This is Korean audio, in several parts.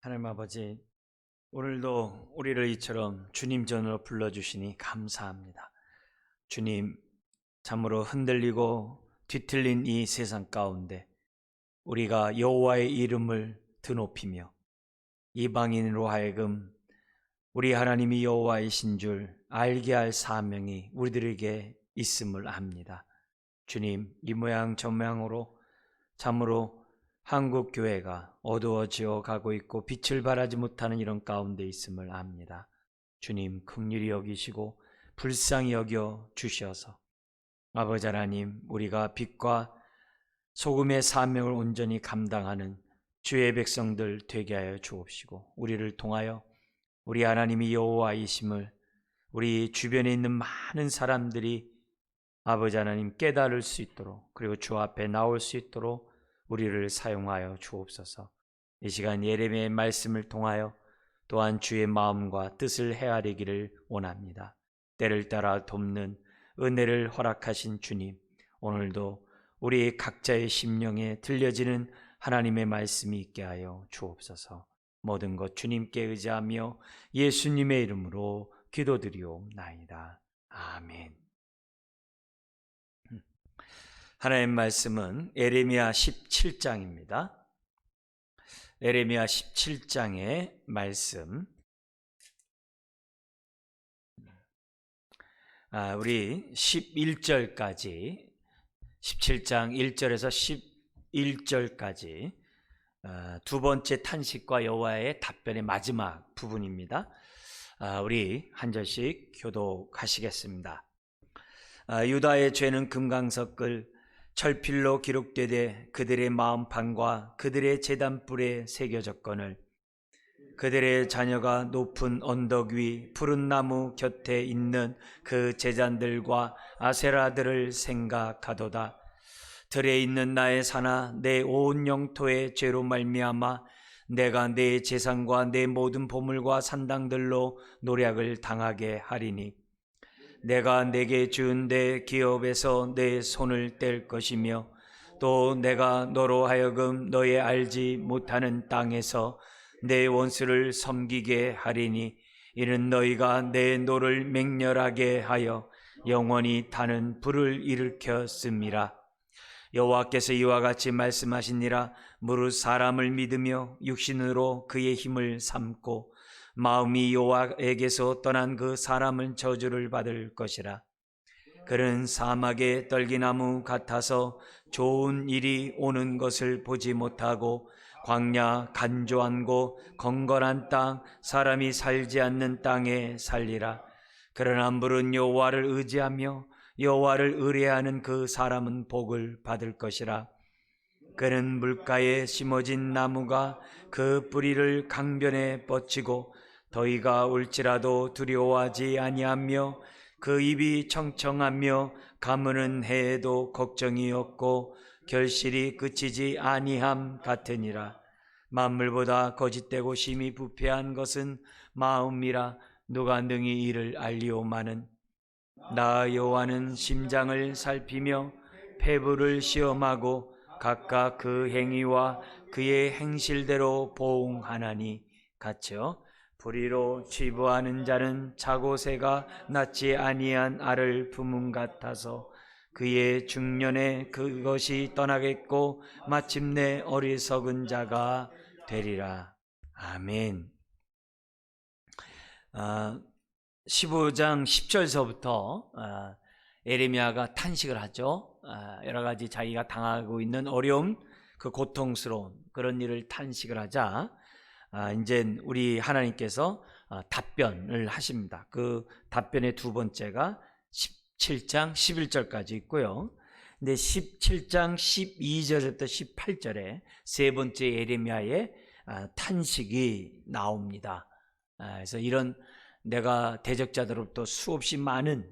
하나님 아버지, 오늘도 우리를 이처럼 주님 전으로 불러주시니 감사합니다. 주님, 참으로 흔들리고 뒤틀린 이 세상 가운데 우리가 여호와의 이름을 드높이며 이방인으로 하여금 우리 하나님이 여호와이신 줄 알게 할 사명이 우리들에게 있음을 압니다. 주님, 이 모양 저 모양으로 참으로 한국 교회가 어두워져 가고 있고 빛을 발하지 못하는 이런 가운데 있음을 압니다. 주님, 긍휼히 여기시고 불쌍히 여겨 주셔서 아버지 하나님, 우리가 빛과 소금의 사명을 온전히 감당하는 주의 백성들 되게 하여 주옵시고, 우리를 통하여 우리 하나님이 여호와이심을 우리 주변에 있는 많은 사람들이 아버지 하나님 깨달을 수 있도록, 그리고 주 앞에 나올 수 있도록 우리를 사용하여 주옵소서. 이 시간 예레미야의 말씀을 통하여 또한 주의 마음과 뜻을 헤아리기를 원합니다. 때를 따라 돕는 은혜를 허락하신 주님, 오늘도 우리 각자의 심령에 들려지는 하나님의 말씀이 있게 하여 주옵소서. 모든 것 주님께 의지하며 예수님의 이름으로 기도드리옵나이다. 아멘. 하나님의 말씀은 예레미야 17장입니다. 예레미야 17장의 말씀, 우리 11절까지 17장 1절에서 11절까지 두 번째 탄식과 여호와의 답변의 마지막 부분입니다. 우리 한 절씩 교독하시겠습니다. 유다의 죄는 금강석을 철필로 기록되되 그들의 마음판과 그들의 제단불에 새겨졌거늘 그들의 자녀가 높은 언덕 위 푸른 나무 곁에 있는 그 제단들과 아세라들을 생각하도다. 들에 있는 나의 산아, 내 온 영토의 죄로 말미암아 내가 내 재산과 내 모든 보물과 산당들로 노략을 당하게 하리니 내가 내게 준 내 기업에서 내 손을 뗄 것이며 또 내가 너로 하여금 너의 알지 못하는 땅에서 내 원수를 섬기게 하리니 이는 너희가 내 노를 맹렬하게 하여 영원히 타는 불을 일으켰음이라. 여호와께서 이와 같이 말씀하시니라. 무릇 사람을 믿으며 육신으로 그의 힘을 삼고 마음이 여호와에게서 떠난 그 사람은 저주를 받을 것이라. 그는 사막의 떨기나무 같아서 좋은 일이 오는 것을 보지 못하고 광야 간조한 곳 건건한 땅 사람이 살지 않는 땅에 살리라. 그러나 물은 여호와를 의지하며 여호와를 의뢰하는 그 사람은 복을 받을 것이라. 그는 물가에 심어진 나무가 그 뿌리를 강변에 뻗치고 더위가 올지라도 두려워하지 아니하며 그 입이 청청하며 가무는 해에도 걱정이 없고 결실이 그치지 아니함 같으니라. 만물보다 거짓되고 심히 부패한 것은 마음이라. 누가 능히 이를 알리오마는 나 여호와는 심장을 살피며 폐부를 시험하고 각각 그 행위와 그의 행실대로 보응하나니. 같이요. 불의로 취부하는 자는 자고새가 낳지 아니한 알을 품음 같아서 그의 중년에 그것이 떠나겠고 마침내 어리석은 자가 되리라. 아멘. 15장 10절서부터 예레미야가 탄식을 하죠. 여러 가지 자기가 당하고 있는 어려움, 그 고통스러운 그런 일을 탄식을 하자 이제 우리 하나님께서 답변을 하십니다. 그 답변의 두 번째가 17장 11절까지 있고요. 근데 17장 12절부터 18절에 세 번째 예레미야의 탄식이 나옵니다. 그래서 이런 내가 대적자들로부터 수없이 많은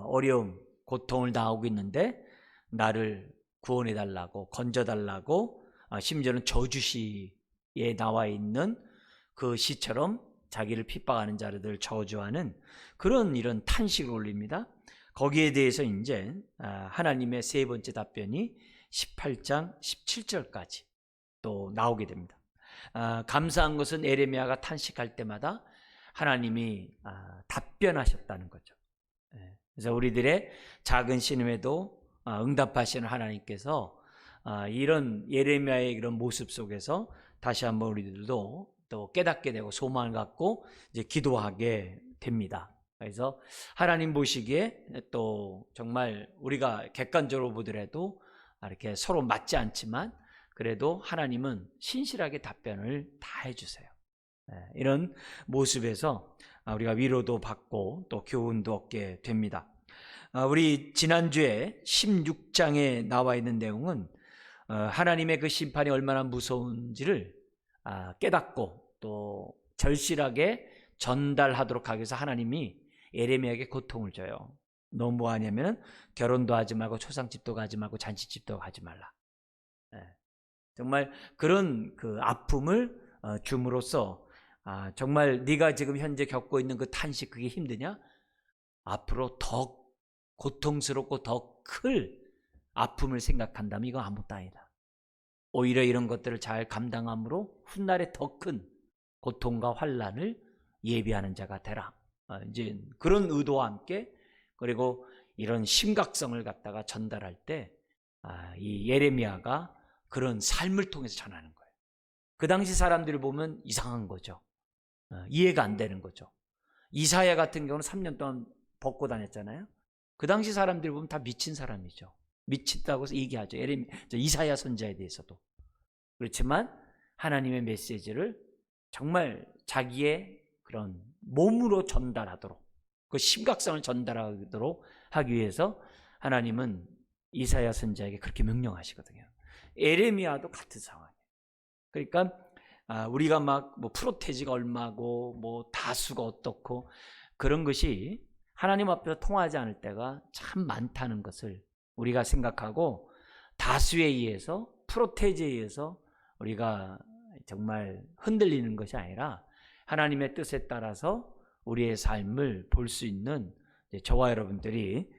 어려움, 고통을 당하고 있는데 나를 구원해달라고, 건져달라고, 심지어는 저주시에 나와 있는 그 시처럼 자기를 핍박하는 자들을 저주하는 그런 이런 탄식을 올립니다. 거기에 대해서 이제 하나님의 세 번째 답변이 18장 17절까지 또 나오게 됩니다. 감사한 것은 에레미야가 탄식할 때마다 하나님이 답변하셨다는 거죠. 그래서 우리들의 작은 신음에도 응답하시는 하나님께서 이런 예레미야의 이런 모습 속에서 다시 한번 우리들도 또 깨닫게 되고 소망을 갖고 이제 기도하게 됩니다. 그래서 하나님 보시기에 또 정말 우리가 객관적으로 보더라도 이렇게 서로 맞지 않지만 그래도 하나님은 신실하게 답변을 다 해주세요. 이런 모습에서 우리가 위로도 받고 또 교훈도 얻게 됩니다. 우리 지난주에 16장에 나와 있는 내용은 하나님의 그 심판이 얼마나 무서운지를 깨닫고 또 절실하게 전달하도록 하기 위해서 하나님이 예레미야에게 고통을 줘요. 너 뭐 하냐면 결혼도 하지 말고 초상집도 가지 말고 잔치집도 가지 말라. 정말 그런 그 아픔을 줌으로써 정말 네가 지금 현재 겪고 있는 그 탄식 그게 힘드냐? 앞으로 더 고통스럽고 더 클 아픔을 생각한다면 이거 아무것도 아니다. 오히려 이런 것들을 잘 감당함으로 훗날에 더 큰 고통과 환난을 예비하는 자가 되라. 이제 그런 의도와 함께 그리고 이런 심각성을 갖다가 전달할 때 이 예레미야가 그런 삶을 통해서 전하는 거예요. 그 당시 사람들을 보면 이상한 거죠. 이해가 안 되는 거죠. 이사야 같은 경우는 3년 동안 벗고 다녔잖아요. 그 당시 사람들을 보면 다 미친 사람이죠. 미쳤다고 얘기하죠. 이사야 선지자에 대해서도. 그렇지만 하나님의 메시지를 정말 자기의 그런 몸으로 전달하도록 그 심각성을 전달하도록 하기 위해서 하나님은 이사야 선지자에게 그렇게 명령하시거든요. 예레미야도 같은 상황이에요. 그러니까 우리가 막 뭐 프로테지가 얼마고 뭐 다수가 어떻고 그런 것이 하나님 앞에서 통하지 않을 때가 참 많다는 것을 우리가 생각하고 다수에 의해서 프로테지에 의해서 우리가 정말 흔들리는 것이 아니라 하나님의 뜻에 따라서 우리의 삶을 볼 수 있는 저와 여러분들이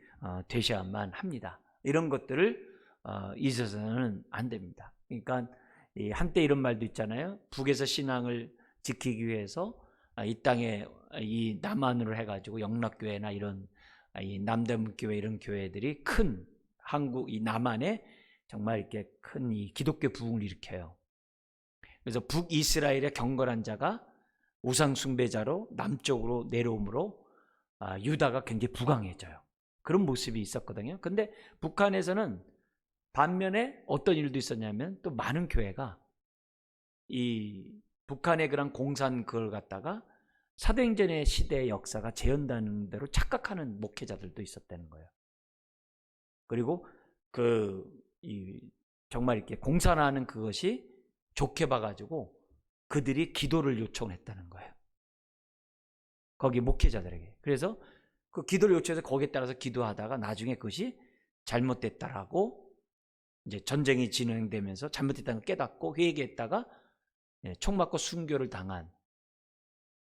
되셔야만 합니다. 이런 것들을 잊어서는 안 됩니다. 그러니까 한때 이런 말도 있잖아요. 북에서 신앙을 지키기 위해서 이 땅에 이 남한으로 해가지고 영락교회나 이런 이 남대문교회 이런 교회들이 큰 한국 이 남한에 정말 이렇게 큰 이 기독교 부흥을 일으켜요. 그래서 북이스라엘의 경건한 자가 우상 숭배자로 남쪽으로 내려오므로 유다가 굉장히 부강해져요. 그런 모습이 있었거든요. 근데 북한에서는 반면에 어떤 일도 있었냐면 또 많은 교회가 이 북한의 그런 공산 그걸 갖다가 사도행전의 시대의 역사가 재현되는 대로 착각하는 목회자들도 있었다는 거예요. 그리고 정말 이렇게 공산화하는 그것이 좋게 봐가지고 그들이 기도를 요청했다는 거예요. 거기 목회자들에게. 그래서 그 기도를 요청해서 거기에 따라서 기도하다가 나중에 그것이 잘못됐다라고 이제 전쟁이 진행되면서 잘못됐다는 걸 깨닫고 회개했다가 총 맞고 순교를 당한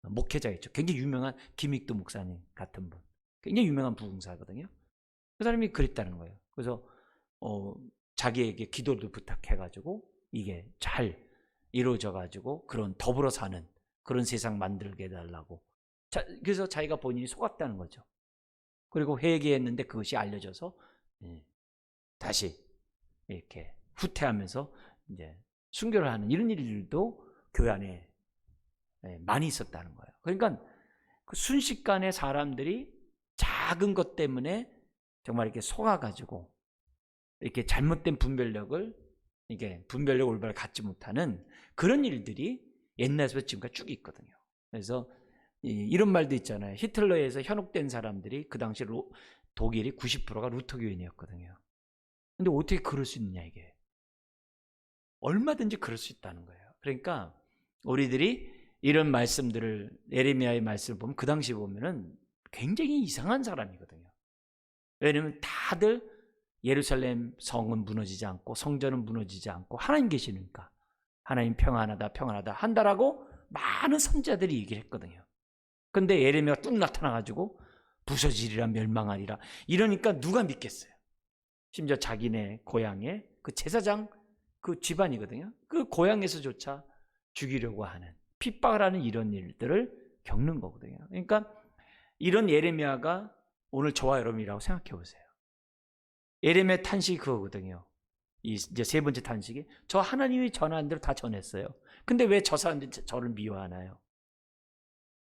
목회자였죠. 굉장히 유명한 김익두 목사님 같은 분. 굉장히 유명한 부흥사거든요. 그 사람이 그랬다는 거예요. 그래서 자기에게 기도를 부탁해가지고 이게 잘 이루어져가지고 그런 더불어 사는 그런 세상 만들게 해달라고. 그래서 자기가 본인이 속았다는 거죠. 그리고 회개했는데 그것이 알려져서 다시 이렇게 후퇴하면서 이제 순교를 하는 이런 일들도 교회 안에 많이 있었다는 거예요. 그러니까 그 순식간에 사람들이 작은 것 때문에 정말 이렇게 속아가지고 이렇게 잘못된 분별력을 이게 분별력 올바로 갖지 못하는 그런 일들이 옛날에서 지금까지 쭉 있거든요. 그래서 이런 말도 있잖아요. 히틀러에 의해서 현혹된 사람들이 그 당시 독일이 90%가 루터교인이었거든요. 근데 어떻게 그럴 수 있느냐 이게. 얼마든지 그럴 수 있다는 거예요. 그러니까 우리들이 이런 말씀들을 예레미야의 말씀을 보면 그 당시 보면은 굉장히 이상한 사람이거든요. 왜냐하면 다들 예루살렘 성은 무너지지 않고 성전은 무너지지 않고 하나님 계시니까 하나님 평안하다 평안하다 한다라고 많은 선지자들이 얘기를 했거든요. 근데 예레미야가 뚝 나타나가지고 부서지리라 멸망하리라 이러니까 누가 믿겠어요. 심지어 자기네 고향의 그 제사장 그 집안이거든요. 그 고향에서조차 죽이려고 하는, 핍박을 하는 이런 일들을 겪는 거거든요. 그러니까 이런 예레미야가 오늘 저와 여러분이라고 생각해 보세요. 예레미야 탄식이 그거거든요. 이제 세 번째 탄식이, 저 하나님이 전한 대로 다 전했어요. 근데 왜 저 사람들이 저를 미워하나요?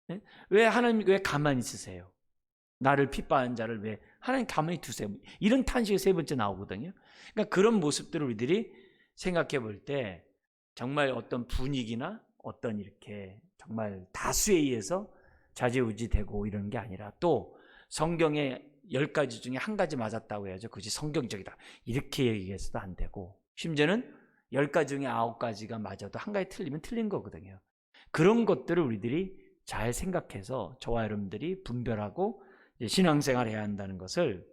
네? 왜 하나님 왜 가만히 있으세요? 나를 핍박하는 자를 왜 하나님 가만히 두세요? 이런 탄식이 세 번째 나오거든요. 그러니까 그런 모습들을 우리들이 생각해 볼 때 정말 어떤 분위기나 어떤 이렇게 정말 다수에 의해서 좌지우지되고 이런 게 아니라, 또 성경에 10가지 중에 한 가지 맞았다고 해야죠. 그것이 성경적이다, 이렇게 얘기해서도 안 되고, 심지어는 10가지 중에 9가지가 맞아도 한 가지 틀리면 틀린 거거든요. 그런 것들을 우리들이 잘 생각해서 저와 여러분들이 분별하고 신앙생활을 해야 한다는 것을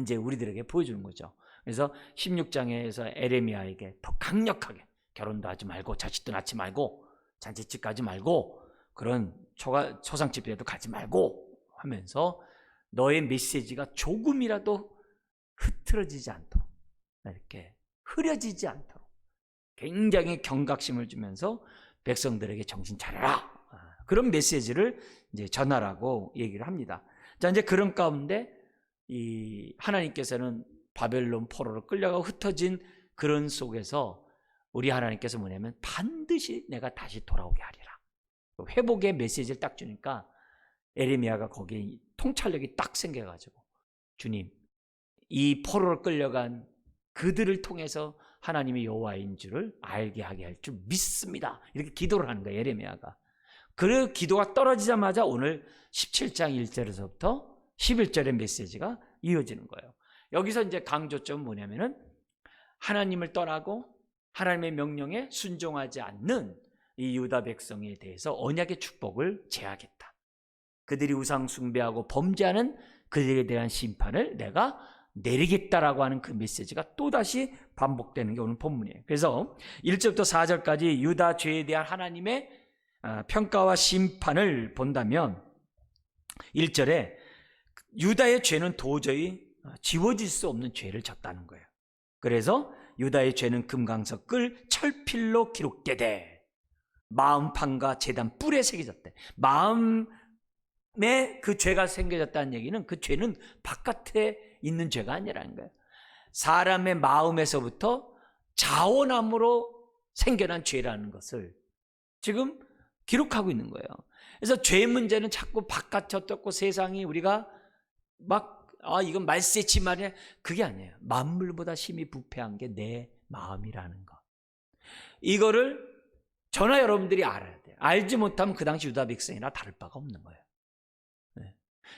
이제 우리들에게 보여주는 거죠. 그래서 16장에서 에레미야에게 더 강력하게, 결혼도 하지 말고 자식도 낳지 말고 잔치집 가지 말고 그런 초상집에도 가지 말고 하면서 너의 메시지가 조금이라도 흐트러지지 않도록, 이렇게 흐려지지 않도록 굉장히 경각심을 주면서 백성들에게 정신 차려라, 그런 메시지를 이제 전하라고 얘기를 합니다. 자, 이제 그런 가운데 이 하나님께서는 바벨론 포로로 끌려가고 흩어진 그런 속에서 우리 하나님께서 뭐냐면 반드시 내가 다시 돌아오게 하리라, 회복의 메시지를 딱 주니까 에레미야가 거기에 통찰력이 딱 생겨가지고, 주님, 이 포로로 끌려간 그들을 통해서 하나님이 여호와인 줄을 알게 하게 할 줄 믿습니다, 이렇게 기도를 하는 거예요, 에레미야가. 그 기도가 떨어지자마자 오늘 17장 1절에서부터 11절의 메시지가 이어지는 거예요. 여기서 이제 강조점은 뭐냐면은 하나님을 떠나고 하나님의 명령에 순종하지 않는 이 유다 백성에 대해서 언약의 축복을 제하겠다, 그들이 우상 숭배하고 범죄하는 그들에 대한 심판을 내가 내리겠다라고 하는 그 메시지가 또다시 반복되는 게 오늘 본문이에요. 그래서 1절부터 4절까지 유다 죄에 대한 하나님의 평가와 심판을 본다면, 1절에 유다의 죄는 도저히 지워질 수 없는 죄를 졌다는 거예요. 그래서 유다의 죄는 금강석 끌 철필로 기록되되 마음판과 제단 뿔에 새겨졌대. 마음에 그 죄가 생겨졌다는 얘기는 그 죄는 바깥에 있는 죄가 아니라는 거예요. 사람의 마음에서부터 자원함으로 생겨난 죄라는 것을 지금 기록하고 있는 거예요. 그래서 죄 문제는 자꾸 바깥에 어떻고 세상이 우리가 막 이건 말세치 말이야, 그게 아니에요. 만물보다 심히 부패한 게 내 마음이라는 것, 이거를 저나 여러분들이 알아야 돼요. 알지 못하면 그 당시 유다 백성이나 다를 바가 없는 거예요.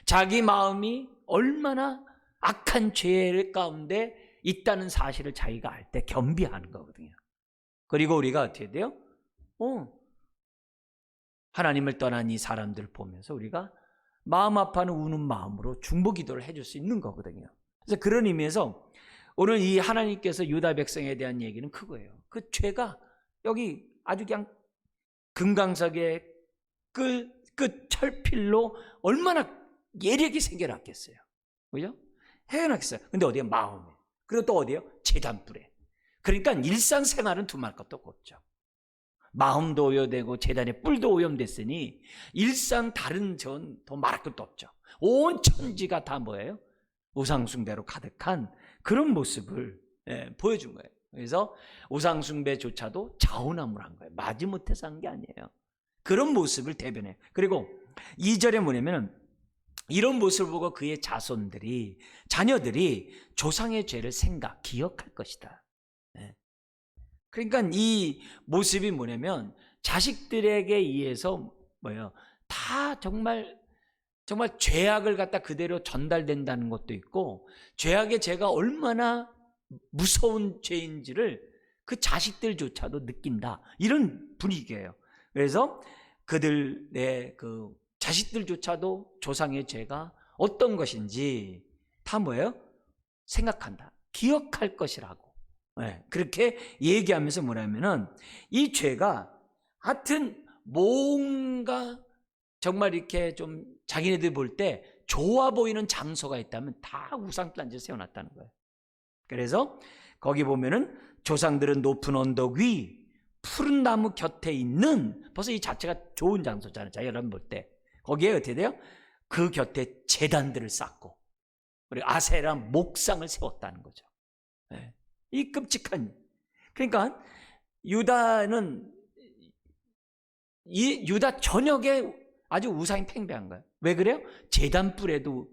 자기 마음이 얼마나 악한 죄 가운데 있다는 사실을 자기가 알 때 겸비하는 거거든요. 그리고 우리가 어떻게 돼요? 하나님을 떠난 이 사람들을 보면서 우리가 마음 아파하는 우는 마음으로 중보 기도를 해줄 수 있는 거거든요. 그래서 그런 의미에서 오늘 이 하나님께서 유다 백성에 대한 얘기는 그거예요. 그 죄가 여기 아주 그냥 금강석의 끝 철필로 얼마나 예력이 생겨났겠어요. 그죠? 해놨겠어요. 근데 어디에? 마음에. 그리고 또 어디에요? 제단불에. 그러니까 일상생활은 두말 것도 없죠. 마음도 오염되고 제단의 뿔도 오염됐으니 일상 다른 전 더 말할 것도 없죠. 온 천지가 다 뭐예요? 우상숭배로 가득한 그런 모습을 보여준 거예요. 그래서 우상숭배조차도 자원함으로 한 거예요. 마지못해서 한 게 아니에요. 그런 모습을 대변해요. 그리고 2절에 뭐냐면 이런 모습을 보고 그의 자녀들이 조상의 죄를 기억할 것이다. 그러니까 이 모습이 뭐냐면 자식들에게 의해서 다 정말 죄악을 갖다 그대로 전달된다는 것도 있고, 죄악의 죄가 얼마나 무서운 죄인지를 그 자식들조차도 느낀다, 이런 분위기예요. 그래서 그들의 그 자식들조차도 조상의 죄가 어떤 것인지 다 생각한다, 기억할 것이라고. 그렇게 얘기하면서 뭐냐면은 이 죄가 하여튼 뭔가 정말 이렇게 좀 자기네들 볼 때 좋아 보이는 장소가 있다면 다 우상단지를 세워놨다는 거예요. 그래서 거기 보면은 조상들은 높은 언덕 위 푸른 나무 곁에 있는, 벌써 이 자체가 좋은 장소잖아요. 자, 여러분 볼 때 거기에 어떻게 돼요? 그 곁에 제단들을 쌓고 그리고 아세라 목상을 세웠다는 거죠. 네. 이 끔찍한, 그러니까 유다는 이 유다 전역에 아주 우상이 팽배한 거예요. 왜 그래요? 제단불에도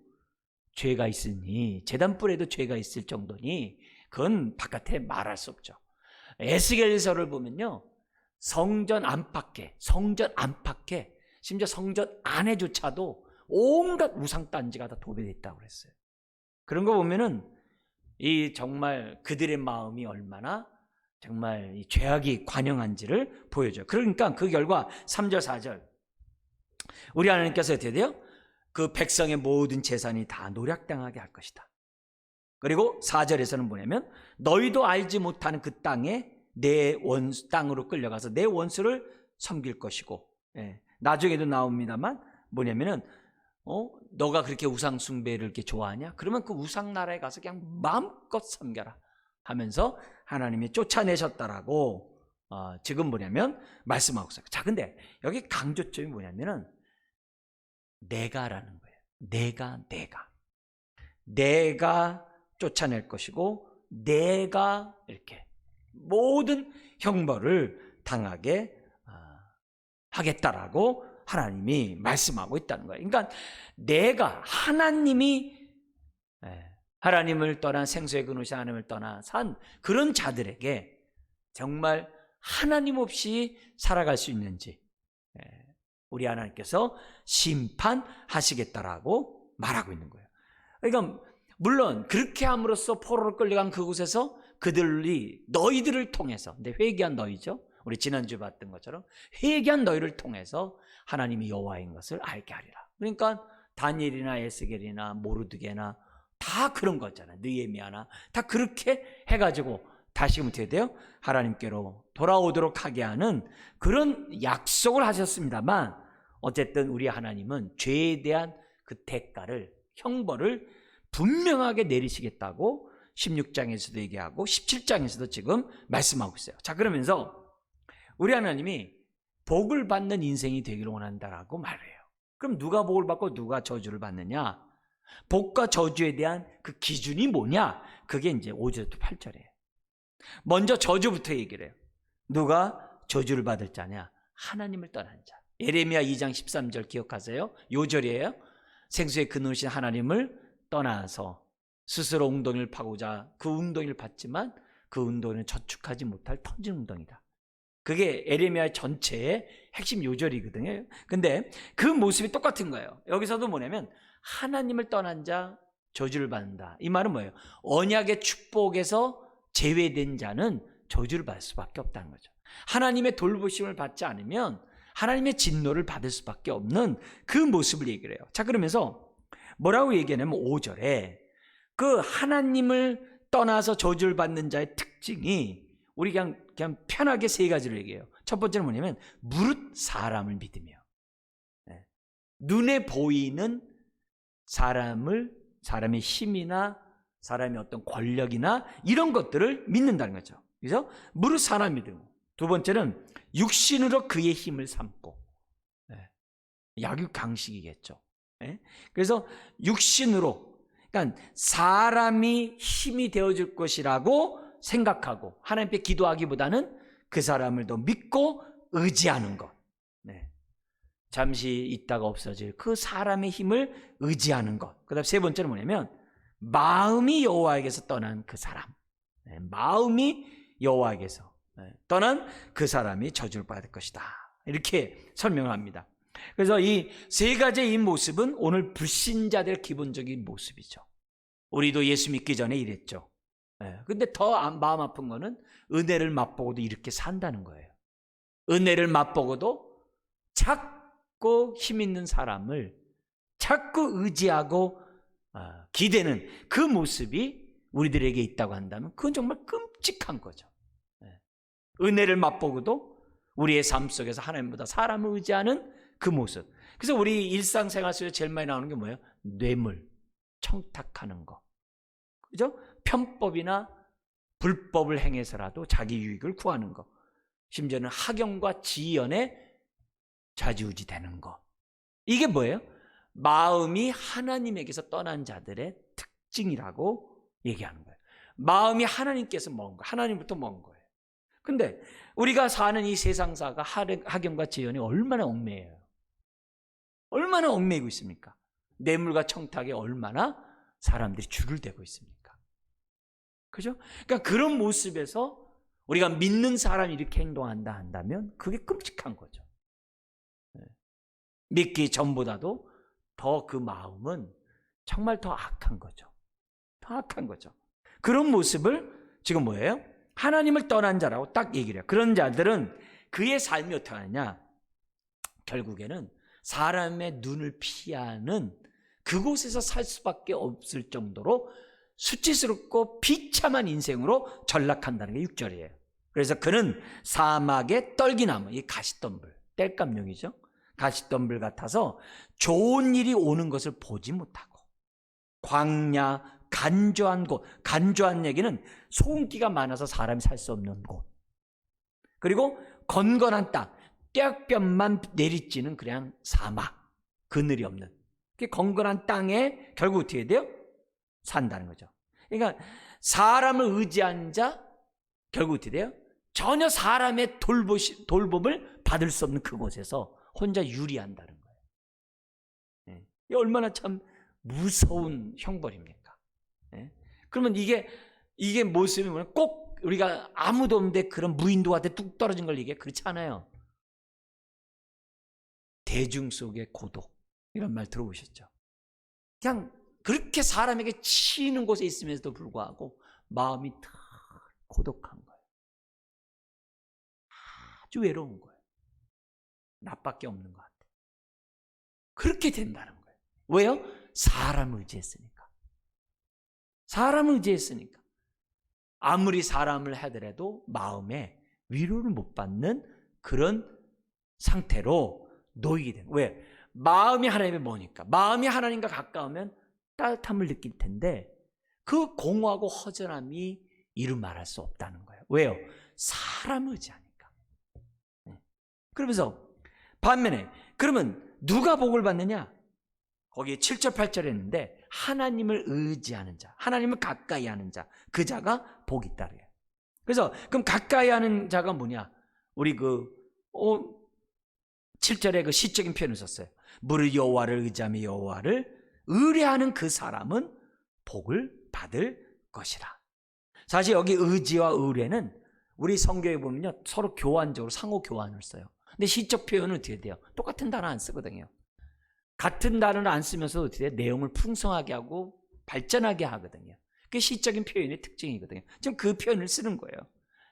죄가 있으니, 제단불에도 죄가 있을 정도니 그건 바깥에 말할 수 없죠. 에스겔서를 보면요, 성전 안팎에 심지어 성전 안에조차도 온갖 우상 단지가 다 도배되어 있다고 그랬어요. 그런 거 보면은 이 정말 그들의 마음이 얼마나 정말 이 죄악이 관영한지를 보여줘요. 그러니까 그 결과 3절 4절 우리 하나님께서 어떻게 돼요? 그 백성의 모든 재산이 다 노략당하게 할 것이다. 그리고 4절에서는 뭐냐면 너희도 알지 못하는 그 땅에 내 원수 땅으로 끌려가서 내 원수를 섬길 것이고, 예, 나중에도 나옵니다만 뭐냐면은 너가 그렇게 우상 숭배를 이렇게 좋아하냐? 그러면 그 우상 나라에 가서 그냥 마음껏 섬겨라 하면서 하나님이 쫓아내셨다라고 지금 뭐냐면 말씀하고 있어요. 자, 근데 여기 강조점이 뭐냐면은 내가라는 거예요. 내가 쫓아낼 것이고 내가 이렇게 모든 형벌을 당하게 하겠다라고 하나님이 말씀하고 있다는 거예요. 그러니까 내가, 하나님이 하나님을 떠난, 생수의 근원이신 하나님을 떠나 산 그런 자들에게 정말 하나님 없이 살아갈 수 있는지 우리 하나님께서 심판하시겠다라고 말하고 있는 거예요. 그러니까 물론 그렇게 함으로써 포로로 끌려간 그곳에서 그들이 너희들을 통해서, 근데 회개한 너희죠, 우리 지난주에 봤던 것처럼 회개한 너희를 통해서 하나님이 여호와인 것을 알게 하리라. 그러니까 다니엘이나 에스겔이나 모르드게나 다 그런 거잖아요. 느헤미야나 다 그렇게 해가지고 다시 어떻게 돼요? 하나님께로 돌아오도록 하게 하는 그런 약속을 하셨습니다만, 어쨌든 우리 하나님은 죄에 대한 그 대가를, 형벌을 분명하게 내리시겠다고 16장에서도 얘기하고 17장에서도 지금 말씀하고 있어요. 자, 그러면서 우리 하나님이 복을 받는 인생이 되기를 원한다라고 말해요. 그럼 누가 복을 받고 누가 저주를 받느냐? 복과 저주에 대한 그 기준이 뭐냐? 그게 이제 5절부터 8절이에요. 먼저 저주부터 얘기를 해요. 누가 저주를 받을 자냐? 하나님을 떠난 자. 예레미야 2장 13절 기억하세요? 요절이에요. 생수의 근원이신 하나님을 떠나서 스스로 웅덩이를 파고자 그 웅덩이를 봤지만 그 웅덩이는 저축하지 못할 터진 웅덩이다. 그게 예레미야 전체의 핵심 요절이거든요. 근데 그 모습이 똑같은 거예요. 여기서도 뭐냐면 하나님을 떠난 자 저주를 받는다. 이 말은 뭐예요? 언약의 축복에서 제외된 자는 저주를 받을 수밖에 없다는 거죠. 하나님의 돌보심을 받지 않으면 하나님의 진노를 받을 수밖에 없는 그 모습을 얘기를 해요. 자, 그러면서 뭐라고 얘기하냐면 5절에 그 하나님을 떠나서 저주를 받는 자의 특징이 우리 그냥 편하게 세 가지를 얘기해요. 첫 번째는 뭐냐면 무릇 사람을 믿으며, 눈에 보이는 사람의 힘이나 사람의 어떤 권력이나 이런 것들을 믿는다는 거죠. 그래서 무릇 사람 믿음. 두 번째는 육신으로 그의 힘을 삼고, 약육강식이겠죠. 그래서 육신으로, 그러니까 사람이 힘이 되어줄 것이라고 생각하고 하나님께 기도하기보다는 그 사람을 더 믿고 의지하는 것. 잠시 있다가 없어질 그 사람의 힘을 의지하는 것. 그 다음 세 번째는 뭐냐면 마음이 여호와에게서 떠난 그 사람. 마음이 여호와에게서 떠난 그 사람이 저주를 받을 것이다. 이렇게 설명합니다. 그래서 이 세 가지의 이 모습은 오늘 불신자들의 기본적인 모습이죠. 우리도 예수 믿기 전에 이랬죠. 근데 더 마음 아픈 거는 은혜를 맛보고도 이렇게 산다는 거예요. 은혜를 맛보고도 자꾸 힘 있는 사람을 자꾸 의지하고 기대는 그 모습이 우리들에게 있다고 한다면 그건 정말 끔찍한 거죠. 은혜를 맛보고도 우리의 삶 속에서 하나님보다 사람을 의지하는 그 모습. 그래서 우리 일상생활 속에 제일 많이 나오는 게 뭐예요? 뇌물, 청탁하는 거. 그죠? 편법이나 불법을 행해서라도 자기 유익을 구하는 거. 심지어는 학영과 지연에 좌지우지 되는 거. 이게 뭐예요? 마음이 하나님에게서 떠난 자들의 특징이라고 얘기하는 거예요. 마음이 하나님께서 먹은 거예요. 하나님부터 먹은 거예요. 근데 우리가 사는 이 세상사가 학영과 지연이 얼마나 얽매여요. 얼마나 얽매이고 있습니까? 뇌물과 청탁에 얼마나 사람들이 줄을 대고 있습니까? 그죠? 그러니까 그런 모습에서 우리가 믿는 사람이 이렇게 행동한다 한다면 그게 끔찍한 거죠. 믿기 전보다도 더 그 마음은 정말 더 악한 거죠. 더 악한 거죠. 그런 모습을 지금 뭐예요? 하나님을 떠난 자라고 딱 얘기를 해요. 그런 자들은 그의 삶이 어떻게 하느냐? 결국에는 사람의 눈을 피하는 그곳에서 살 수밖에 없을 정도로 수치스럽고 비참한 인생으로 전락한다는 게 6절이에요. 그래서 그는 사막의 떨기나무, 이 가시덤불, 땔감용이죠. 가시덤불 같아서 좋은 일이 오는 것을 보지 못하고 광야, 간조한 곳, 간조한 얘기는 소음기가 많아서 사람이 살 수 없는 곳, 그리고 건건한 땅, 떼약볕만 내리쬐는 그냥 사막, 그늘이 없는 건건한 땅에 결국 어떻게 돼요? 산다는 거죠. 그러니까 사람을 의지한 자 결국 어떻게 돼요? 전혀 사람의 돌봄을 받을 수 없는 그곳에서 혼자 유리한다는 거예요. 이게 얼마나 참 무서운 형벌입니까? 그러면 이게 모습이 뭐냐? 꼭 우리가 아무도 없는데 그런 무인도한테 뚝 떨어진 걸 얘기해? 그렇지 않아요. 대중 속의 고독, 이런 말 들어보셨죠? 그냥 그렇게 사람에게 치이는 곳에 있으면서도 불구하고 마음이 다 고독한 거예요. 아주 외로운 거예요. 나밖에 없는 것 같아요. 그렇게 된다는 거예요. 왜요? 사람을 의지했으니까. 사람을 의지했으니까. 아무리 사람을 하더라도 마음에 위로를 못 받는 그런 상태로 놓이게 되는 거예요. 왜? 마음이 하나님의 뭐니까? 마음이 하나님과 가까우면 따뜻함을 느낄 텐데 그 공허하고 허전함이 이루 말할 수 없다는 거예요. 왜요? 사람을 의지하니까. 그러면서 반면에 그러면 누가 복을 받느냐? 거기에 7절 8절에 있는데 하나님을 의지하는 자, 하나님을 가까이 하는 자, 그 자가 복이 있다 그래요. 그래서 그럼 가까이 하는 자가 뭐냐? 우리 7절에 그 시적인 표현을 썼어요. 무릇 여호와를 의지하며 여호와를 의뢰하는 그 사람은 복을 받을 것이라. 사실 여기 의지와 의뢰는 우리 성경에 보면요, 서로 교환적으로 상호 교환을 써요. 근데 시적 표현은 어떻게 돼요? 똑같은 단어 안 쓰거든요. 같은 단어를 안 쓰면서 어떻게 돼요? 내용을 풍성하게 하고 발전하게 하거든요. 그게 시적인 표현의 특징이거든요. 지금 그 표현을 쓰는 거예요.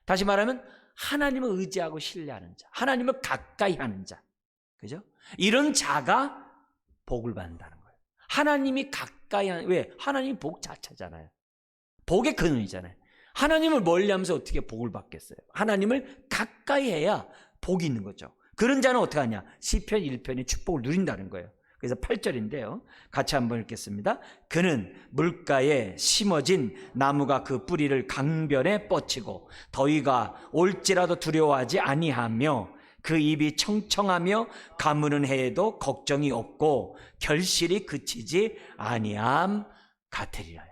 다시 말하면 하나님을 의지하고 신뢰하는 자, 하나님을 가까이 하는 자, 그죠? 이런 자가 복을 받는다는 거예요. 하나님이 가까이 하는, 왜? 하나님이 복 자체잖아요. 복의 근원이잖아요. 하나님을 멀리하면서 어떻게 복을 받겠어요? 하나님을 가까이 해야 복이 있는 거죠. 그런 자는 어떻게 하냐? 시편 1편의 축복을 누린다는 거예요. 그래서 8절인데요. 같이 한번 읽겠습니다. 그는 물가에 심어진 나무가 그 뿌리를 강변에 뻗치고 더위가 올지라도 두려워하지 아니하며 그 입이 청청하며 가무는 해에도 걱정이 없고 결실이 그치지 아니함 같으리라.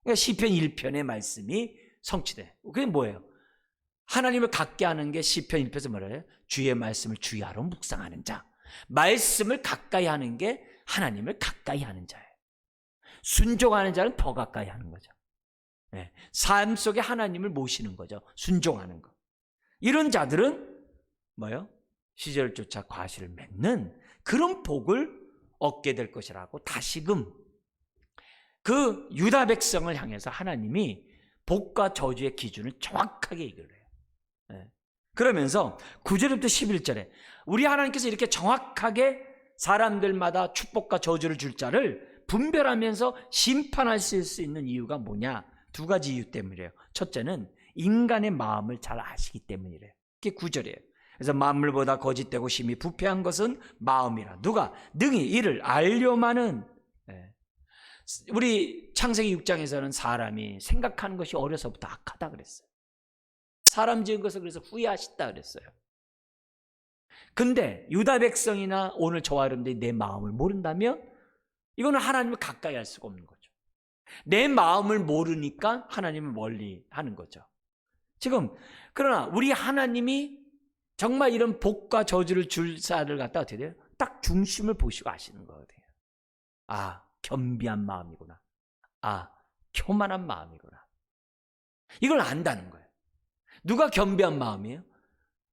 그러니까 시편 1편의 말씀이 성취돼. 그게 뭐예요? 하나님을 갖게 하는 게 시편 1편에서 뭐래요? 주의 말씀을 주야로 묵상하는 자. 말씀을 가까이 하는 게 하나님을 가까이 하는 자예요. 순종하는 자는 더 가까이 하는 거죠. 삶 속에 하나님을 모시는 거죠. 순종하는 거. 이런 자들은 뭐예요? 시절을 쫓아 과실을 맺는 그런 복을 얻게 될 것이라고 다시금 그 유다 백성을 향해서 하나님이 복과 저주의 기준을 정확하게 얘기를 해요. 그러면서 9절부터 11절에 우리 하나님께서 이렇게 정확하게 사람들마다 축복과 저주를 줄 자를 분별하면서 심판하실 수 있는 이유가 뭐냐? 두 가지 이유 때문이래요. 첫째는 인간의 마음을 잘 아시기 때문이래요. 그게 9절이에요. 그래서 만물보다 거짓되고 심히 부패한 것은 마음이라. 누가 능히 이를 알려마는. 우리 창세기 6장에서는 사람이 생각하는 것이 어려서부터 악하다 그랬어요. 사람 지은 것을 그래서 후회하신다 그랬어요. 근데 유다 백성이나 오늘 저와 여러분들이 내 마음을 모른다면 이거는 하나님을 가까이 할 수가 없는 거죠. 내 마음을 모르니까 하나님을 멀리 하는 거죠. 지금 그러나 우리 하나님이 정말 이런 복과 저주를 줄 사를 갖다 어떻게 돼요? 딱 중심을 보시고 아시는 거거든요. 아, 겸비한 마음이구나. 아, 교만한 마음이구나. 이걸 안다는 거예요. 누가 겸비한 마음이에요?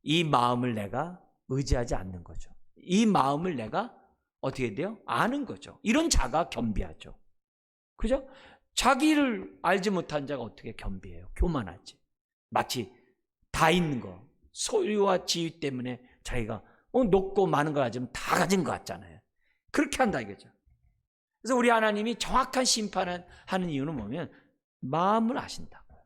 이 마음을 내가 의지하지 않는 거죠. 이 마음을 내가 어떻게 돼요? 아는 거죠. 이런 자가 겸비하죠. 그죠? 자기를 알지 못한 자가 어떻게 겸비해요? 교만하지. 마치 다 있는 거, 소유와 지위 때문에 자기가 높고 많은 걸 가지면 다 가진 것 같잖아요. 그렇게 한다 이거죠. 그래서 우리 하나님이 정확한 심판을 하는 이유는 뭐냐면 마음을 아신다고요.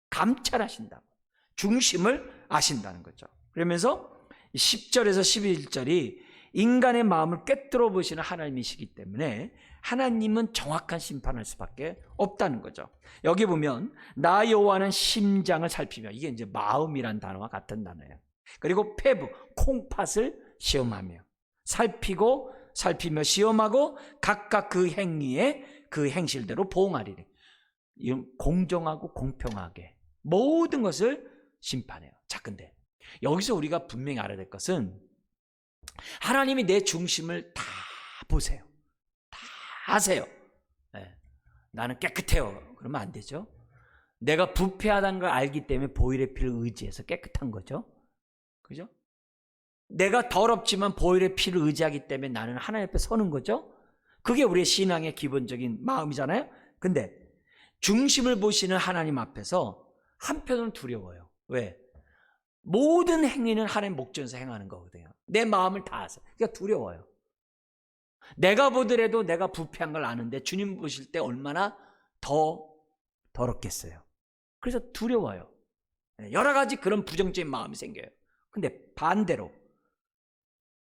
감찰하신다고. 중심을 아신다는 거죠. 그러면서 10절에서 11절이 인간의 마음을 꿰뚫어 보시는 하나님이시기 때문에 하나님은 정확한 심판할 수밖에 없다는 거죠. 여기 보면 나 여호와는 심장을 살피며, 이게 이제 마음이란 단어와 같은 단어예요. 그리고 폐부, 콩팥을 시험하며, 살피고 살피며 시험하고 각각 그 행위에 그 행실대로 보응하리니, 공정하고 공평하게 모든 것을 심판해요. 자, 근데 여기서 우리가 분명히 알아야 될 것은 하나님이 내 중심을 다 보세요. 다 아세요. 네. 나는 깨끗해요. 그러면 안 되죠. 내가 부패하다는 걸 알기 때문에 보혈의 피를 의지해서 깨끗한 거죠. 그죠? 내가 더럽지만 보혈의 피를 의지하기 때문에 나는 하나님 앞에 서는 거죠. 그게 우리의 신앙의 기본적인 마음이잖아요. 근데 중심을 보시는 하나님 앞에서 한편으로는 두려워요. 왜? 모든 행위는 하나님 목전에서 행하는 거거든요. 내 마음을 다 아세요. 그러니까 두려워요. 내가 보더라도 내가 부패한 걸 아는데 주님 보실 때 얼마나 더 더럽겠어요. 그래서 두려워요. 여러 가지 그런 부정적인 마음이 생겨요. 근데 반대로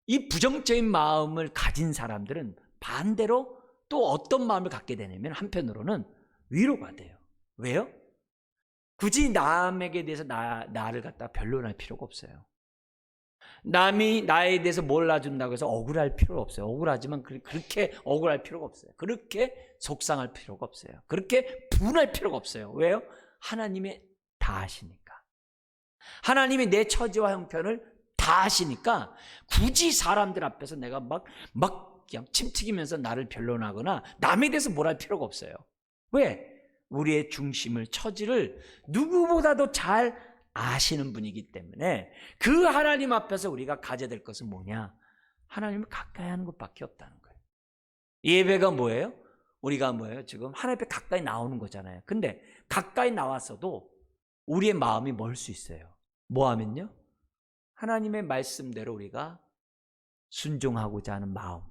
이 부정적인 마음을 가진 사람들은 반대로 또 어떤 마음을 갖게 되냐면 한편으로는 위로가 돼요. 왜요? 굳이 남에게 대해서 나를 갖다 변론할 필요가 없어요. 남이 나에 대해서 몰라준다고 해서 억울할 필요가 없어요. 억울하지만 그렇게 억울할 필요가 없어요. 그렇게 속상할 필요가 없어요. 그렇게 분할 필요가 없어요. 왜요? 하나님이 다 아시니까. 하나님이 내 처지와 형편을 다 아시니까 굳이 사람들 앞에서 내가 막 그냥 침 튀기면서 나를 변론하거나 남에 대해서 뭘 할 필요가 없어요. 왜? 우리의 중심을, 처지를 누구보다도 잘 아시는 분이기 때문에 그 하나님 앞에서 우리가 가져야 될 것은 뭐냐? 하나님을 가까이 하는 것밖에 없다는 거예요. 예배가 뭐예요? 우리가 뭐예요? 지금 하나님 앞에 가까이 나오는 거잖아요. 근데 가까이 나왔어도 우리의 마음이 멀 수 있어요. 뭐 하면요? 하나님의 말씀대로 우리가 순종하고자 하는 마음,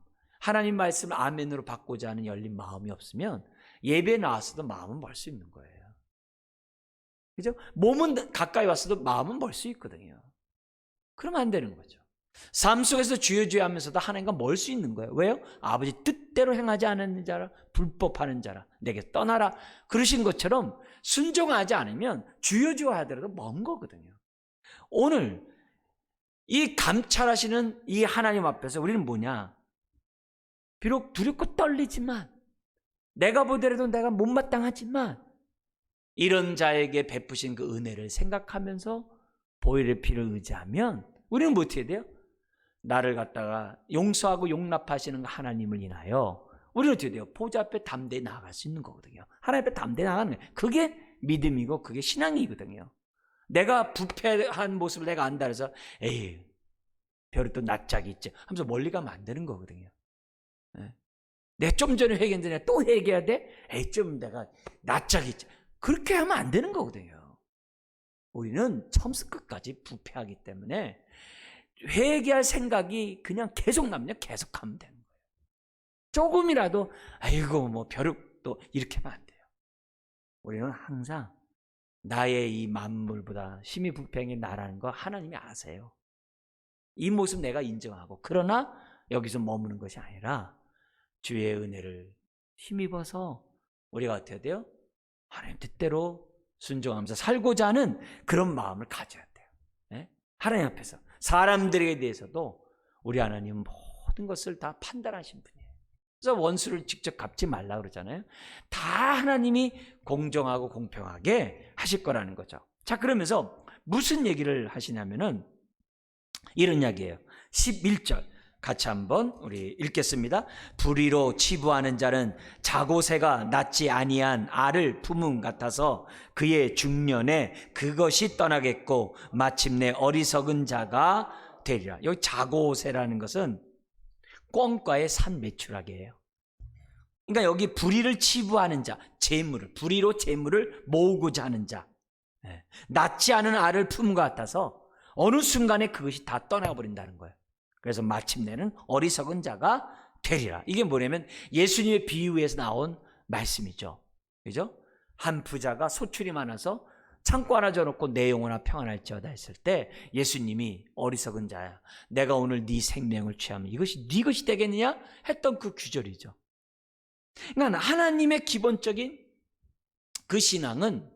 하나님 말씀을 아멘으로 받고자 하는 열린 마음이 없으면 예배에 나왔어도 마음은 멀 수 있는 거예요. 그죠? 몸은 가까이 왔어도 마음은 멀 수 있거든요. 그러면 안 되는 거죠. 삶 속에서 주여 주여 하면서도 하나님과 멀 수 있는 거예요. 왜요? 아버지 뜻대로 행하지 않는 자라, 불법하는 자라 내게 떠나라 그러신 것처럼 순종하지 않으면 주여 주여 하더라도 먼 거거든요. 오늘 이 감찰하시는 이 하나님 앞에서 우리는 뭐냐? 비록 두렵고 떨리지만, 내가 보더라도 내가 못마땅하지만 이런 자에게 베푸신 그 은혜를 생각하면서 보혈의 피를 의지하면 우리는 뭐 어떻게 돼요? 나를 갖다가 용서하고 용납하시는 하나님을 인하여 우리는 어떻게 돼요? 보좌 앞에 담대히 나아갈 수 있는 거거든요. 하나님 앞에 담대히 나가는 거예요. 그게 믿음이고 그게 신앙이거든요. 내가 부패한 모습을 내가 안다 해서 에이 별이 또 낯짝이 있지 하면서 멀리 가면 안 되는 거거든요. 내가 좀 전에 회개했는데 또 회개해야 돼? 에이 좀 내가 낯짝이 있지. 그렇게 하면 안 되는 거거든요. 우리는 처음부터 끝까지 부패하기 때문에 회개할 생각이 그냥 계속 나면 계속 하면 되는 거예요. 조금이라도 아이고 뭐 벼룩도 이렇게 하면 안 돼요. 우리는 항상 나의 이 만물보다 힘이 부패한 나라는 거 하나님이 아세요. 이 모습 내가 인정하고, 그러나 여기서 머무는 것이 아니라 주의 은혜를 힘입어서 우리가 어떻게 돼요? 하나님 뜻대로 순종하면서 살고자 하는 그런 마음을 가져야 돼요. 예? 하나님 앞에서 사람들에 대해서도 우리 하나님은 모든 것을 다 판단하신 분이에요. 그래서 원수를 직접 갚지 말라 그러잖아요. 다 하나님이 공정하고 공평하게 하실 거라는 거죠. 자, 그러면서 무슨 얘기를 하시냐면은 이런 이야기예요. 11절 같이 한번 우리 읽겠습니다. 불의로 치부하는 자는 자고새가 낳지 아니한 알을 품음 같아서 그의 중년에 그것이 떠나겠고 마침내 어리석은 자가 되리라. 여기 자고새라는 것은 꿩과의 산매추락이에요. 그러니까 여기 불의를 치부하는 자, 재물을, 불의로 재물을 모으고자 하는 자, 낳지 않은 알을 품은 것 같아서 어느 순간에 그것이 다 떠나가 버린다는 거예요. 그래서 마침내는 어리석은 자가 되리라. 이게 뭐냐면 예수님의 비유에서 나온 말씀이죠. 그죠? 한 부자가 소출이 많아서 창고 하나 줘놓고 내 영혼아 평안할지어다 했을 때 예수님이 어리석은 자야, 내가 오늘 네 생명을 취하면 이것이 네 것이 되겠느냐 했던 그 규절이죠. 그러니까 하나님의 기본적인 그 신앙은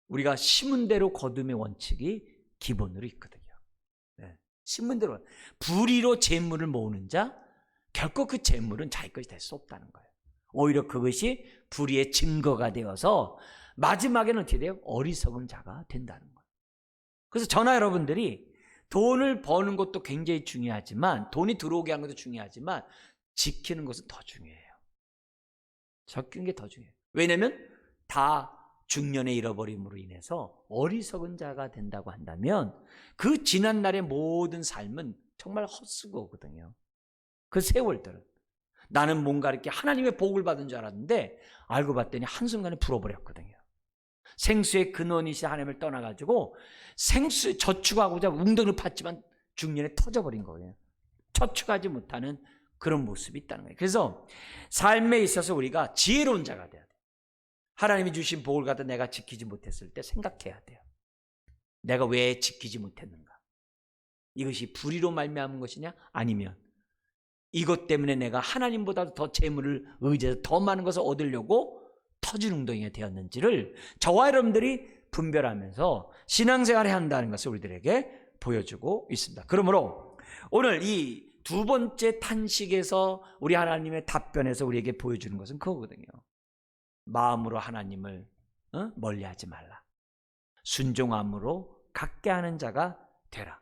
우리가 심은 대로 거둠의 원칙이 기본으로 있거든요. 심은 대로 불의로 재물을 모으는 자, 결코 그 재물은 자기 것이 될 수 없다는 거예요. 오히려 그것이 불의의 증거가 되어서 마지막에는 어떻게 돼요? 어리석은 자가 된다는 거예요. 그래서 저나 여러분들이 돈을 버는 것도 굉장히 중요하지만, 돈이 들어오게 하는 것도 중요하지만 지키는 것은 더 중요해요. 지키는 게 더 중요해요. 왜냐하면 다 중년에 잃어버림으로 인해서 어리석은 자가 된다고 한다면 그 지난날의 모든 삶은 정말 헛수고거든요. 그 세월들은 나는 뭔가 이렇게 하나님의 복을 받은 줄 알았는데 알고 봤더니 한순간에 불어버렸거든요. 생수의 근원이신 하나님을 떠나가지고 생수 저축하고자 웅덩이를 팠지만 중년에 터져버린 거예요. 저축하지 못하는 그런 모습이 있다는 거예요. 그래서 삶에 있어서 우리가 지혜로운 자가 돼야 돼요. 하나님이 주신 복을 갖다 내가 지키지 못했을 때 생각해야 돼요. 내가 왜 지키지 못했는가? 이것이 불의로 말미암은 것이냐? 아니면 이것 때문에 내가 하나님보다 더 재물을 의지해서 더 많은 것을 얻으려고 터진 웅덩이가 되었는지를 저와 여러분들이 분별하면서 신앙생활을 해야 한다는 것을 우리들에게 보여주고 있습니다. 그러므로 오늘 이 두 번째 탄식에서 우리 하나님의 답변에서 우리에게 보여주는 것은 그거거든요. 마음으로 하나님을 멀리하지 말라. 순종함으로 갖게 하는 자가 되라.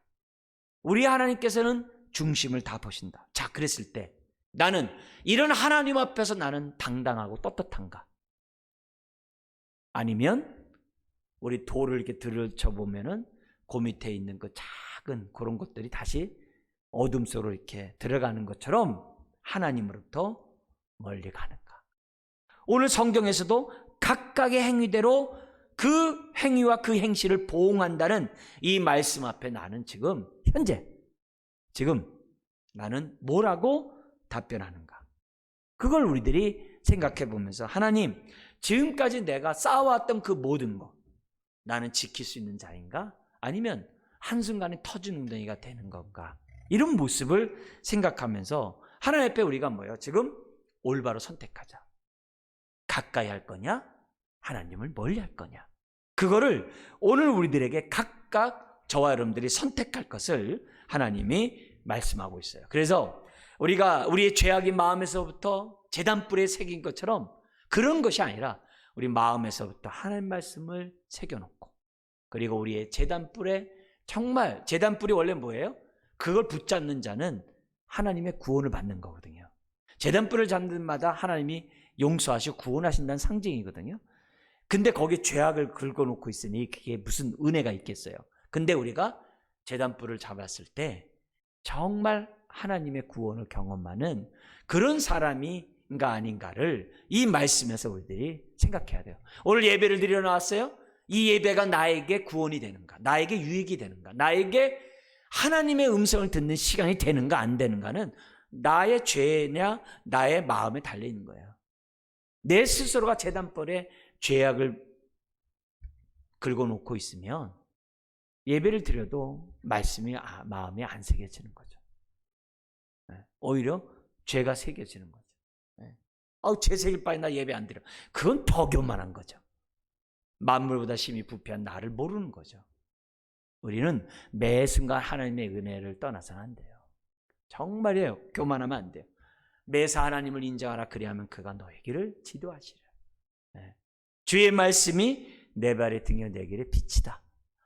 우리 하나님께서는 중심을 다 보신다. 자, 그랬을 때 나는 이런 하나님 앞에서 나는 당당하고 떳떳한가? 아니면 우리 돌을 이렇게 들여쳐보면은 그 밑에 있는 그 작은 그런 것들이 다시 어둠 속으로 이렇게 들어가는 것처럼 하나님으로부터 멀리 가는가? 오늘 성경에서도 각각의 행위대로 그 행위와 그 행실을 보응한다는 이 말씀 앞에 나는 지금 현재 나는 뭐라고 답변하는가? 그걸 우리들이 생각해 보면서 하나님, 지금까지 내가 쌓아왔던 그 모든 것 나는 지킬 수 있는 자인가? 아니면 한순간에 터진 웅덩이가 되는 건가? 이런 모습을 생각하면서 하나님 앞에 우리가 뭐예요? 지금 올바로 선택하자. 가까이 할 거냐? 하나님을 멀리 할 거냐? 그거를 오늘 우리들에게 각각 저와 여러분들이 선택할 것을 하나님이 말씀하고 있어요. 그래서 우리가 우리의 죄악인 마음에서부터 제단불에 새긴 것처럼 그런 것이 아니라 우리 마음에서부터 하나님 말씀을 새겨놓고, 그리고 우리의 제단불에 정말 제단불이 원래 뭐예요? 그걸 붙잡는 자는 하나님의 구원을 받는 거거든요. 제단불을 잡는 마다 하나님이 용서하시고 구원하신다는 상징이거든요. 근데 거기에 죄악을 긁어놓고 있으니 그게 무슨 은혜가 있겠어요. 근데 우리가 제단불을 잡았을 때 정말 하나님의 구원을 경험하는 그런 사람인가 아닌가를 이 말씀에서 우리들이 생각해야 돼요. 오늘 예배를 드리러 나왔어요. 이 예배가 나에게 구원이 되는가? 나에게 유익이 되는가? 나에게 하나님의 음성을 듣는 시간이 되는가 안 되는가는 나의 죄냐 나의 마음에 달려있는 거예요. 내 스스로가 제단불에 죄악을 긁어놓고 있으면 예배를 드려도 말씀이 마음에 안 새겨지는 거죠. 오히려 죄가 새겨지는 거죠. 죄 새길 바에 나 예배 안 드려. 그건 더 교만한 거죠. 만물보다 심히 부패한 나를 모르는 거죠. 우리는 매 순간 하나님의 은혜를 떠나서는 안 돼요. 정말이에요. 교만하면 안 돼요. 매사 하나님을 인정하라. 그리하면 그가 너의 길을 지도하시리라. 네. 주의 말씀이 내 발의 등에 내 길의 빛이다.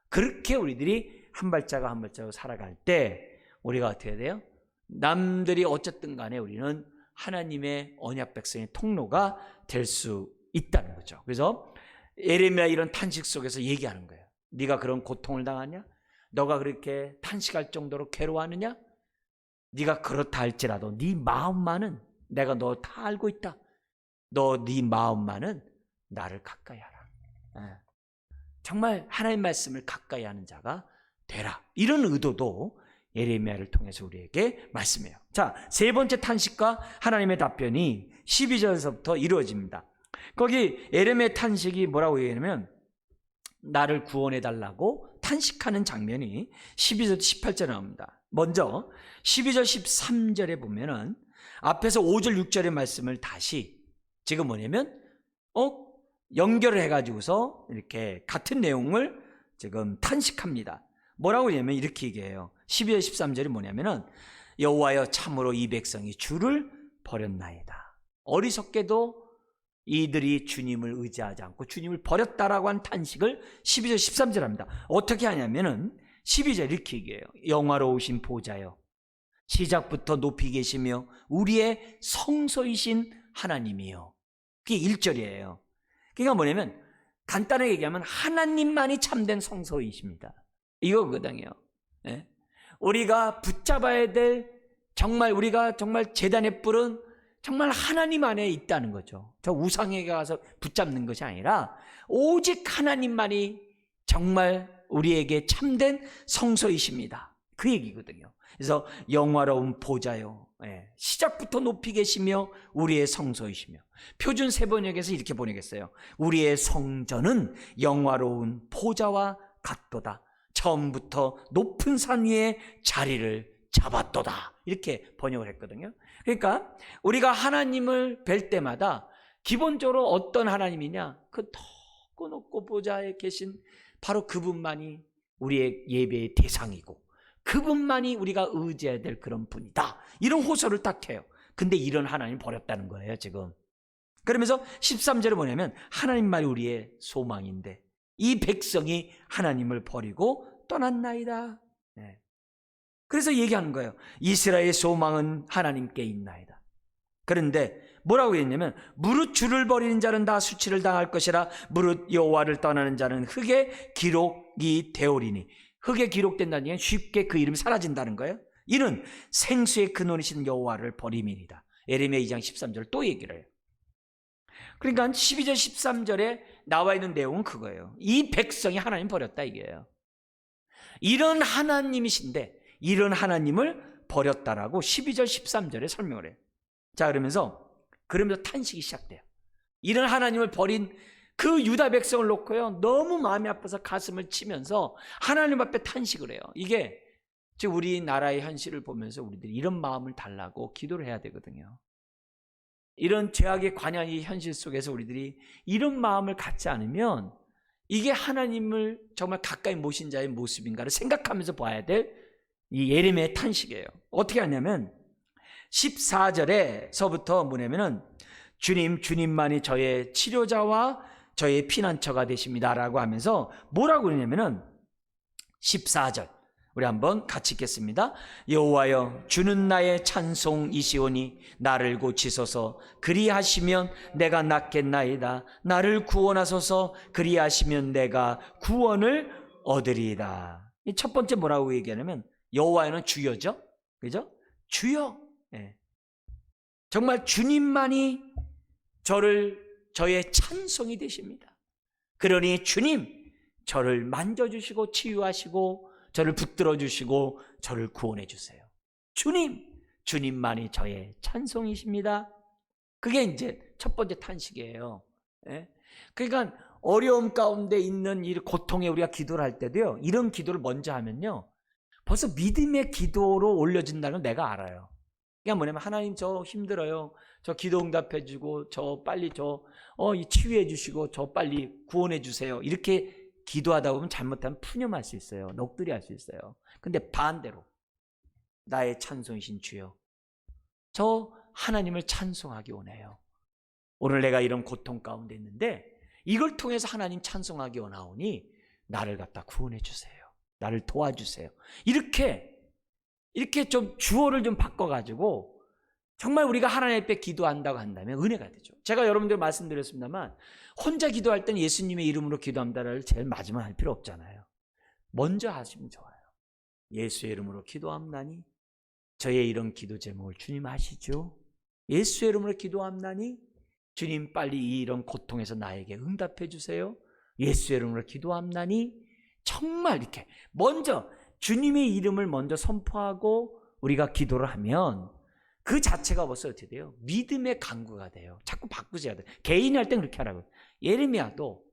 그렇게 우리들이 한 발자국 한 발자국 살아갈 때 우리가 어떻게 해야 돼요? 남들이 어쨌든 간에 우리는 하나님의 언약 백성의 통로가 될 수 있다는 거죠. 그래서 예레미야 이런 탄식 속에서 얘기하는 거예요. 네가 그런 고통을 당하냐? 너가 그렇게 탄식할 정도로 괴로워하느냐? 네가 그렇다 할지라도 네 마음만은 내가 너 다 알고 있다. 너 네 마음만은 나를 가까이 하라. 정말 하나님 말씀을 가까이 하는 자가 되라. 이런 의도도 예레미야를 통해서 우리에게 말씀해요. 자, 세 번째 탄식과 하나님의 답변이 12절에서부터 이루어집니다. 거기 예레미야의 탄식이 뭐라고 얘기하냐면 나를 구원해 달라고 탄식하는 장면이 12절 18절에 나옵니다. 먼저 12절 13절에 보면은 앞에서 5절 6절의 말씀을 다시 지금 뭐냐면 연결을 해가지고서 이렇게 같은 내용을 지금 탄식합니다. 뭐라고 하냐면 이렇게 얘기해요. 12절 13절이 뭐냐면은 여호와여 참으로 이 백성이 주를 버렸나이다. 어리석게도 이들이 주님을 의지하지 않고 주님을 버렸다라고 한 탄식을 12절 13절 합니다. 어떻게 하냐면은 12절 이렇게 얘기해요. 영화로우신 보좌여 시작부터 높이 계시며 우리의 성소이신 하나님이요. 그게 1절이에요. 그러니까 뭐냐면 간단하게 얘기하면 하나님만이 참된 성소이십니다. 이거거든요. 네? 우리가 붙잡아야 될 정말 우리가 정말 제단의 뿔은 정말 하나님 안에 있다는 거죠. 저 우상에 가서 붙잡는 것이 아니라 오직 하나님만이 정말 우리에게 참된 성소이십니다. 그 얘기거든요. 그래서 영화로운 보좌요. 시작부터 높이 계시며 우리의 성소이시며 표준 세번역에서 이렇게 번역했어요. 우리의 성전은 영화로운 보좌와 같도다. 처음부터 높은 산 위에 자리를 잡았도다. 이렇게 번역을 했거든요. 그러니까 우리가 하나님을 뵐 때마다 기본적으로 어떤 하나님이냐? 그 높고 높고 보좌에 계신 바로 그분만이 우리의 예배의 대상이고 그분만이 우리가 의지해야 될 그런 분이다. 이런 호소를 딱 해요. 근데 이런 하나님 버렸다는 거예요, 지금. 그러면서 13절에 뭐냐면 하나님만이 우리의 소망인데 이 백성이 하나님을 버리고 떠났나이다. 네. 그래서 얘기하는 거예요. 이스라엘의 소망은 하나님께 있나이다. 그런데 뭐라고 했냐면 무릇 주를 버리는 자는 다 수치를 당할 것이라 무릇 여호와를 떠나는 자는 흙에 기록이 되오리니. 흙에 기록된다는 얘기는 쉽게 그 이름이 사라진다는 거예요. 이는 생수의 근원이신 여호와를 버림이니이다. 예레미야 2장 13절 또 얘기를 해요. 그러니까 12절 13절에 나와 있는 내용은 그거예요. 이 백성이 하나님 버렸다 이게요. 이런 하나님이신데 이런 하나님을 버렸다라고 12절 13절에 설명을 해요. 자, 그러면서 탄식이 시작돼요. 이런 하나님을 버린 그 유다 백성을 놓고요 너무 마음이 아파서 가슴을 치면서 하나님 앞에 탄식을 해요. 이게 즉 우리나라의 현실을 보면서 우리들이 이런 마음을 달라고 기도를 해야 되거든요. 이런 죄악의 관연의 현실 속에서 우리들이 이런 마음을 갖지 않으면 이게 하나님을 정말 가까이 모신 자의 모습인가를 생각하면서 봐야 될 이 예레미야의 탄식이에요. 어떻게 하냐면 14절에서부터 뭐냐면은 주님만이 저의 치료자와 저의 피난처가 되십니다라고 하면서 뭐라고 그러냐면은 14절 우리 한번 같이 읽겠습니다. 여호와여 주는 나의 찬송이시오니 나를 고치소서. 그리하시면 내가 낫겠나이다. 나를 구원하소서. 그리하시면 내가 구원을 얻으리이다. 이 첫 번째 뭐라고 얘기하냐면 여호와는 주여죠. 그죠? 주여. 정말 주님만이 저의 찬송이 되십니다. 그러니 주님 저를 만져주시고 치유하시고 저를 붙들어 주시고 저를 구원해 주세요. 주님만이 저의 찬송이십니다. 그게 이제 첫 번째 탄식이에요. 그러니까 어려움 가운데 있는 이 고통에 우리가 기도를 할 때도요 이런 기도를 먼저 하면요 벌써 믿음의 기도로 올려진다는 걸 내가 알아요. 그냥 뭐냐면 하나님 저 힘들어요. 저 기도 응답해 주고 저 빨리 치유해 주시고 저 빨리 구원해 주세요. 이렇게 기도하다 보면 잘못하면 푸념할 수 있어요. 넋두리 할 수 있어요. 근데 반대로 나의 찬송이신 주여, 저 하나님을 찬송하기 원해요. 오늘 내가 이런 고통 가운데 있는데 이걸 통해서 하나님 찬송하기 원하오니 나를 갖다 구원해 주세요. 나를 도와주세요. 이렇게 좀 주어를 좀 바꿔가지고 정말 우리가 하나님 앞에 기도한다고 한다면 은혜가 되죠. 제가 여러분들 말씀드렸습니다만 혼자 기도할 때는 예수님의 이름으로 기도합니다를 제일 마지막 할 필요 없잖아요. 먼저 하시면 좋아요. 예수의 이름으로 기도함나니, 저의 이런 기도 제목을 주님 아시죠? 예수의 이름으로 기도함나니 주님 빨리 이런 고통에서 나에게 응답해 주세요. 예수의 이름으로 기도함나니, 정말 이렇게 먼저 주님의 이름을 먼저 선포하고 우리가 기도를 하면 그 자체가 벌써 어떻게 돼요? 믿음의 강구가 돼요. 자꾸 바꾸셔야 돼요. 개인이 할 땐 그렇게 하라고요. 예레미야도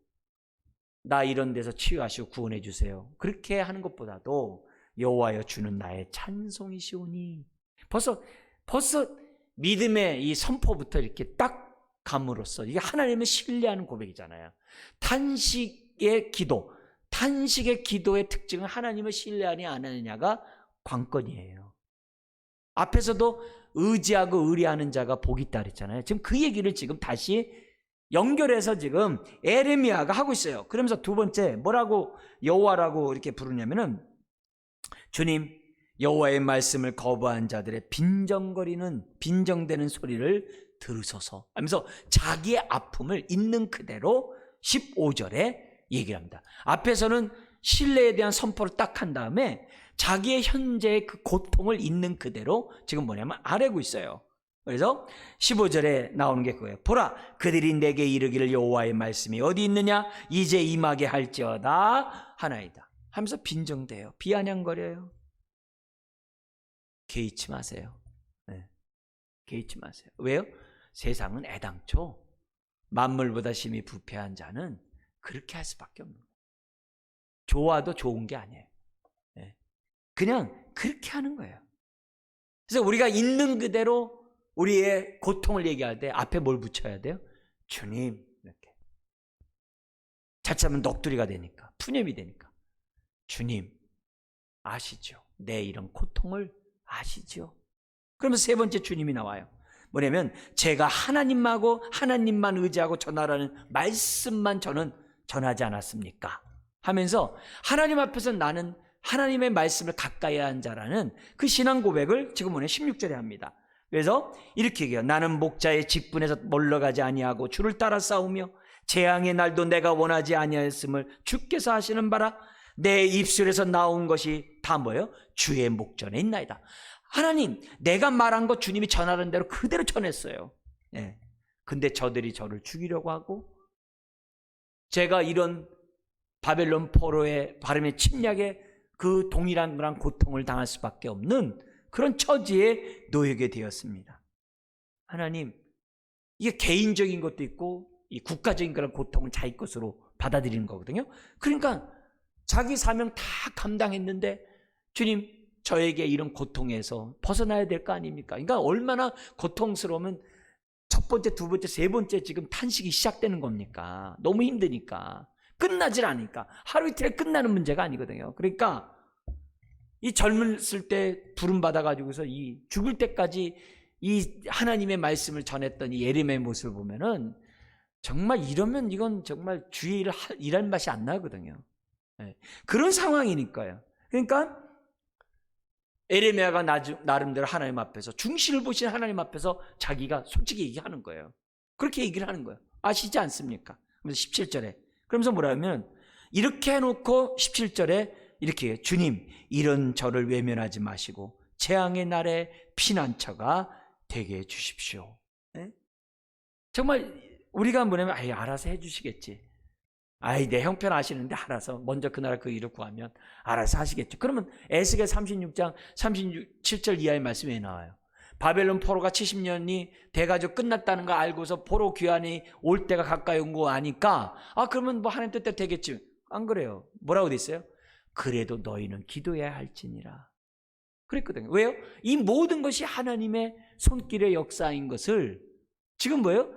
나 이런 데서 치유하시고 구원해 주세요. 그렇게 하는 것보다도 여호와여 주는 나의 찬송이시오니, 벌써 믿음의 이 선포부터 이렇게 딱 감으로써 이게 하나님을 신뢰하는 고백이잖아요. 탄식의 기도의 특징은 하나님을 신뢰하느냐 안 하느냐가 관건이에요. 앞에서도 의지하고 의뢰하는 자가 복이 있다 그랬잖아요. 지금 그 얘기를 지금 다시 연결해서 지금 에레미야가 하고 있어요. 그러면서 두 번째 뭐라고 여호와라고 이렇게 부르냐면은, 주님, 여호와의 말씀을 거부한 자들의 빈정되는 소리를 들으소서 하면서 자기의 아픔을 있는 그대로 15절에 얘기를 합니다. 앞에서는 신뢰에 대한 선포를 딱 한 다음에 자기의 현재의 그 고통을 있는 그대로 지금 뭐냐면 아뢰고 있어요. 그래서 15절에 나오는 게 그거예요. 보라, 그들이 내게 이르기를 여호와의 말씀이 어디 있느냐, 이제 임하게 할지어다 하나이다 하면서 빈정대요. 비아냥거려요. 개의치 마세요. 네. 개의치 마세요. 왜요? 세상은 애당초 만물보다 심히 부패한 자는 그렇게 할 수밖에 없는 거예요. 좋아도 좋은 게 아니에요. 네. 그냥 그렇게 하는 거예요. 그래서 우리가 있는 그대로 우리의 고통을 얘기할 때 앞에 뭘 붙여야 돼요? 주님, 이렇게. 자칫하면 넋두리가 되니까, 푸념이 되니까. 주님, 아시죠? 내 이런 고통을 아시죠? 그러면 세 번째 주님이 나와요. 뭐냐면 제가 하나님만 의지하고 전하라는 말씀만 저는 전하지 않았습니까? 하면서 하나님 앞에서 나는 하나님의 말씀을 가까이 한 자라는 그 신앙 고백을 지금 오늘 16절에 합니다. 그래서 이렇게 얘기해요. 나는 목자의 직분에서 멀러가지 아니하고 주를 따라 싸우며 재앙의 날도 내가 원하지 아니하였음을 주께서 하시는 바라. 내 입술에서 나온 것이 다 뭐예요? 주의 목전에 있나이다. 하나님, 내가 말한 것 주님이 전하는 대로 그대로 전했어요. 예. 근데 저들이 저를 죽이려고 하고, 제가 이런 바벨론 포로의 바름의 침략에 그 동일한 그런 고통을 당할 수밖에 없는 그런 처지에 놓이게 되었습니다. 하나님, 이게 개인적인 것도 있고 이 국가적인 그런 고통은 자기 것으로 받아들이는 거거든요. 그러니까 자기 사명 다 감당했는데 주님, 저에게 이런 고통에서 벗어나야 될 거 아닙니까? 그러니까 얼마나 고통스러우면 첫 번째, 두 번째, 세 번째 지금 탄식이 시작되는 겁니까? 너무 힘드니까. 끝나질 않으니까. 하루 이틀에 끝나는 문제가 아니거든요. 그러니까 이 젊었을 때 부름 받아가지고서 이 죽을 때까지 이 하나님의 말씀을 전했던 이 예레미야의 모습을 보면은 정말 이러면 이건 정말 주의 일을 일할 맛이 안 나거든요. 네. 그런 상황이니까요. 그러니까 에레미야가 나름대로 하나님 앞에서 중시를 보신 하나님 앞에서 자기가 솔직히 얘기하는 거예요. 그렇게 얘기를 하는 거예요. 아시지 않습니까? 그래서 17절에 그러면서 뭐라면 이렇게 해놓고 17절에 이렇게 해요. 주님, 이런 저를 외면하지 마시고 재앙의 날에 피난처가 되게 해주십시오. 네? 정말 우리가 뭐냐면 알아서 해주시겠지. 내 형편 아시는데 알아서 먼저 그 나라 그 일을 구하면 알아서 하시겠죠. 그러면 에스겔 36장 37절 이하의 말씀이 왜 나와요? 바벨론 포로가 70년이 돼가지고 끝났다는 거 알고서 포로 귀환이 올 때가 가까이 온 거 아니까 그러면 뭐 하나님 뜻대로 되겠지. 안 그래요. 뭐라고 돼 있어요? 그래도 너희는 기도해야 할지니라. 그랬거든요. 왜요? 이 모든 것이 하나님의 손길의 역사인 것을 지금 뭐예요?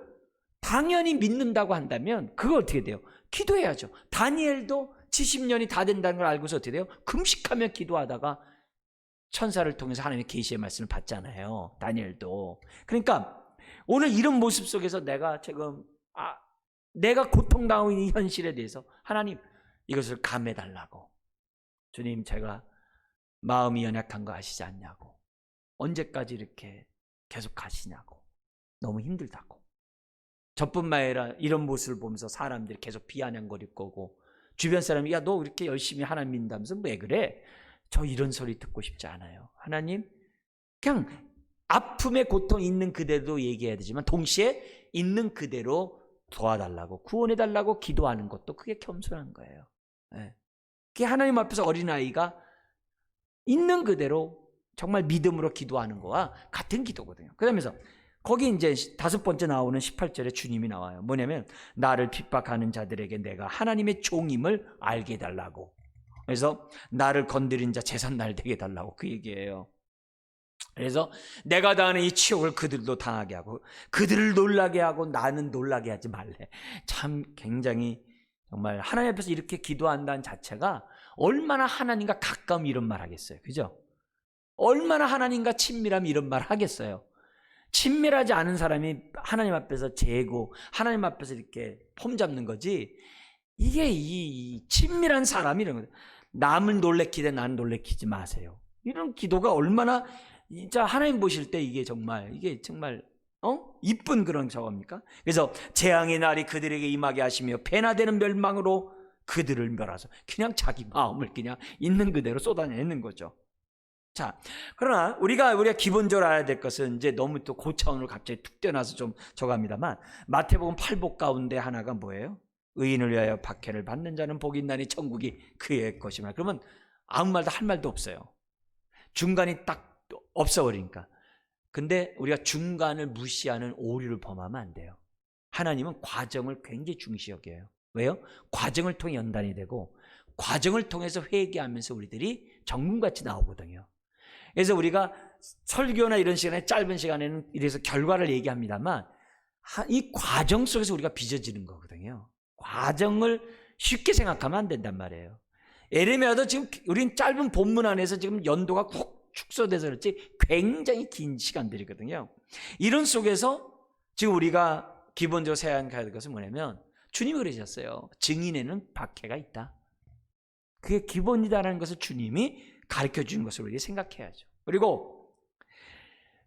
당연히 믿는다고 한다면 그거 어떻게 돼요? 기도해야죠. 다니엘도 70년이 다 된다는 걸 알고서 어떻게 돼요? 금식하며 기도하다가 천사를 통해서 하나님의 계시의 말씀을 받잖아요. 다니엘도. 그러니까 오늘 이런 모습 속에서 내가 지금 내가 고통당하고 있는 이 현실에 대해서 하나님 이것을 감해달라고. 주님, 제가 마음이 연약한 거 아시지 않냐고. 언제까지 이렇게 계속 가시냐고. 너무 힘들다고. 저뿐만 아니라 이런 모습을 보면서 사람들이 계속 비아냥거릴 거고, 주변 사람이 야, 너 이렇게 열심히 하나님 믿는다면서 왜 그래? 저 이런 소리 듣고 싶지 않아요. 하나님, 그냥 아픔의 고통 있는 그대로 얘기해야 되지만 동시에 있는 그대로 도와달라고, 구원해달라고 기도하는 것도 그게 겸손한 거예요. 네. 그게 하나님 앞에서 어린아이가 있는 그대로 정말 믿음으로 기도하는 거와 같은 기도거든요. 그러면서 거기 이제 5번째 나오는 18절에 주님이 나와요. 뭐냐면 나를 핍박하는 자들에게 내가 하나님의 종임을 알게 해달라고. 그래서 나를 건드린 자 재산 날 되게 해달라고 그 얘기예요. 그래서 내가 당하는 이 치욕을 그들도 당하게 하고 그들을 놀라게 하고 나는 놀라게 하지 말래. 참 굉장히 정말 하나님 앞에서 이렇게 기도한다는 자체가 얼마나 하나님과 가까움 이런 말 하겠어요. 그죠? 얼마나 하나님과 친밀함 이런 말 하겠어요. 친밀하지 않은 사람이 하나님 앞에서 재고 하나님 앞에서 이렇게 폼 잡는 거지, 이게 이 친밀한 사람이 이런 거예요. 남을 놀래키되 나는 놀래키지 마세요. 이런 기도가 얼마나 진짜 하나님 보실 때 이게 정말 이쁜 그런 저겁니까? 그래서 재앙의 날이 그들에게 임하게 하시며 배나되는 멸망으로 그들을 멸하소. 그냥 자기 마음을 그냥 있는 그대로 쏟아내는 거죠. 자, 그러나 우리가 기본적으로 알아야 될 것은 이제 너무 또 고차원으로 갑자기 툭 뛰어나서 좀 저겁니다만, 마태복음 8복 가운데 하나가 뭐예요? 의인을 위하여 박해를 받는 자는 복이 있나니 천국이 그의 것이며. 그러면 아무 말도 할 말도 없어요. 중간이 딱 없어버리니까. 근데 우리가 중간을 무시하는 오류를 범하면 안 돼요. 하나님은 과정을 굉장히 중시 여겨요. 왜요? 과정을 통해 연단이 되고 과정을 통해서 회개하면서 우리들이 정금같이 나오거든요. 그래서 우리가 설교나 이런 시간에 짧은 시간에는 이래서 결과를 얘기합니다만 이 과정 속에서 우리가 빚어지는 거거든요. 과정을 쉽게 생각하면 안 된단 말이에요. 예레미야도 지금 우린 짧은 본문 안에서 지금 연도가 훅 축소돼서 그렇지 굉장히 긴 시간들이거든요. 이런 속에서 지금 우리가 기본적으로 생각해야 될 것은 뭐냐면 주님이 그러셨어요. 증인에는 박해가 있다. 그게 기본이다라는 것을 주님이 가르쳐 주는 것을 우리가 생각해야죠. 그리고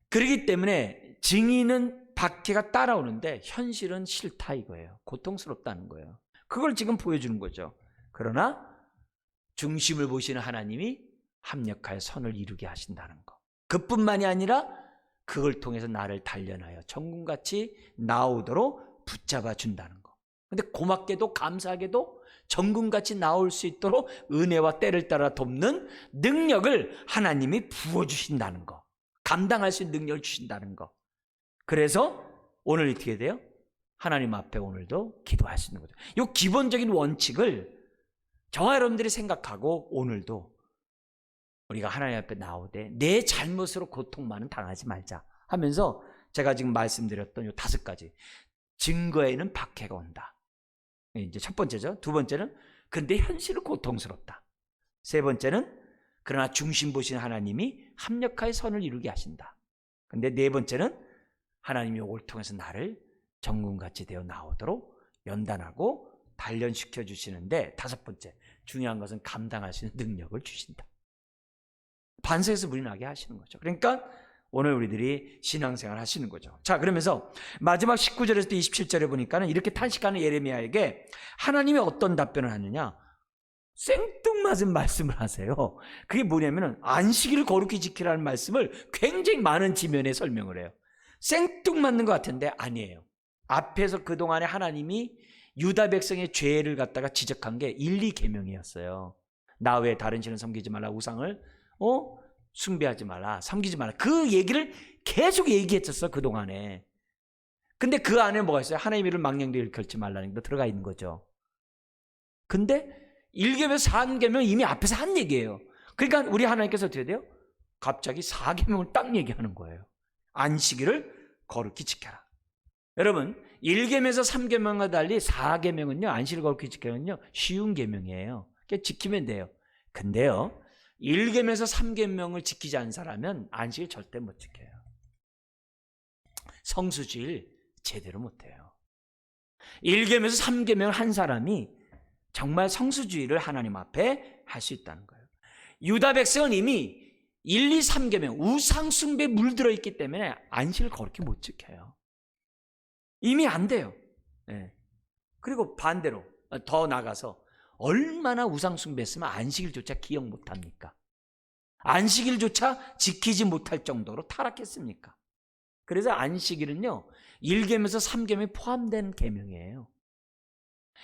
그렇기 때문에 증인은 박해가 따라오는데 현실은 싫다 이거예요. 고통스럽다는 거예요. 그걸 지금 보여주는 거죠. 그러나 중심을 보시는 하나님이 합력하여 선을 이루게 하신다는 거. 그뿐만이 아니라 그걸 통해서 나를 단련하여 천군같이 나오도록 붙잡아 준다는 거. 근데 고맙게도 감사하게도 정금같이 나올 수 있도록 은혜와 때를 따라 돕는 능력을 하나님이 부어주신다는 거. 감당할 수 있는 능력을 주신다는 거. 그래서 오늘 어떻게 돼요? 하나님 앞에 오늘도 기도할 수 있는 거죠. 이 기본적인 원칙을 저와 여러분들이 생각하고 오늘도 우리가 하나님 앞에 나오되 내 잘못으로 고통만은 당하지 말자 하면서 제가 지금 말씀드렸던 이 5가지 증거에는 박해가 온다. 이제 첫 번째죠. 두 번째는 근데 현실은 고통스럽다. 세 번째는 그러나 중심 보시는 하나님이 합력하여 선을 이루게 하신다. 근데 네 번째는 하나님이 이걸 통해서 나를 정금같이 되어 나오도록 연단하고 단련시켜 주시는데, 5번째 중요한 것은 감당할 수 있는 능력을 주신다. 반석에서 물이 나게 하시는 거죠. 그러니까 오늘 우리들이 신앙생활 하시는 거죠. 자, 그러면서 마지막 19절에서 27절에 보니까는 이렇게 탄식하는 예레미야에게 하나님이 어떤 답변을 하느냐? 생뚱맞은 말씀을 하세요. 그게 뭐냐면은 안식일을 거룩히 지키라는 말씀을 굉장히 많은 지면에 설명을 해요. 생뚱맞는 것 같은데 아니에요. 앞에서 그동안에 하나님이 유다 백성의 죄를 갖다가 지적한 게 1, 2계명이었어요. 나 외에 다른 신을 섬기지 말라, 우상을 숭배하지 말라, 섬기지 말라. 그 얘기를 계속 얘기했었어 그동안에. 근데 그 안에 뭐가 있어요? 하나님의 이름을 망령되이 일컬지 말라는 게 들어가 있는 거죠. 근데 1계명, 4계명 이미 앞에서 한 얘기예요. 그러니까 우리 하나님께서 어떻게 돼요? 갑자기 4계명을 딱 얘기하는 거예요. 안식일을 거룩히 지켜라. 여러분 1계명에서 3계명과 달리 4계명은요, 안식일을 거룩히 지켜는요 쉬운 계명이에요. 그러니까 지키면 돼요. 근데요 1계명에서 3계명을 지키지 않은 사람은 안식일 절대 못 지켜요. 성수주일 제대로 못해요. 1계명에서 3계명을 한 사람이 정말 성수주의를 하나님 앞에 할 수 있다는 거예요. 유다 백성은 이미 1, 2, 3계명 우상 숭배에 물들어 있기 때문에 안식을 거룩히 못 지켜요. 이미 안 돼요. 네. 그리고 반대로 더 나가서 얼마나 우상 숭배했으면 안식일조차 기억 못합니까? 안식일조차 지키지 못할 정도로 타락했습니까? 그래서 안식일은요 1계명에서 3계명이 포함된 계명이에요.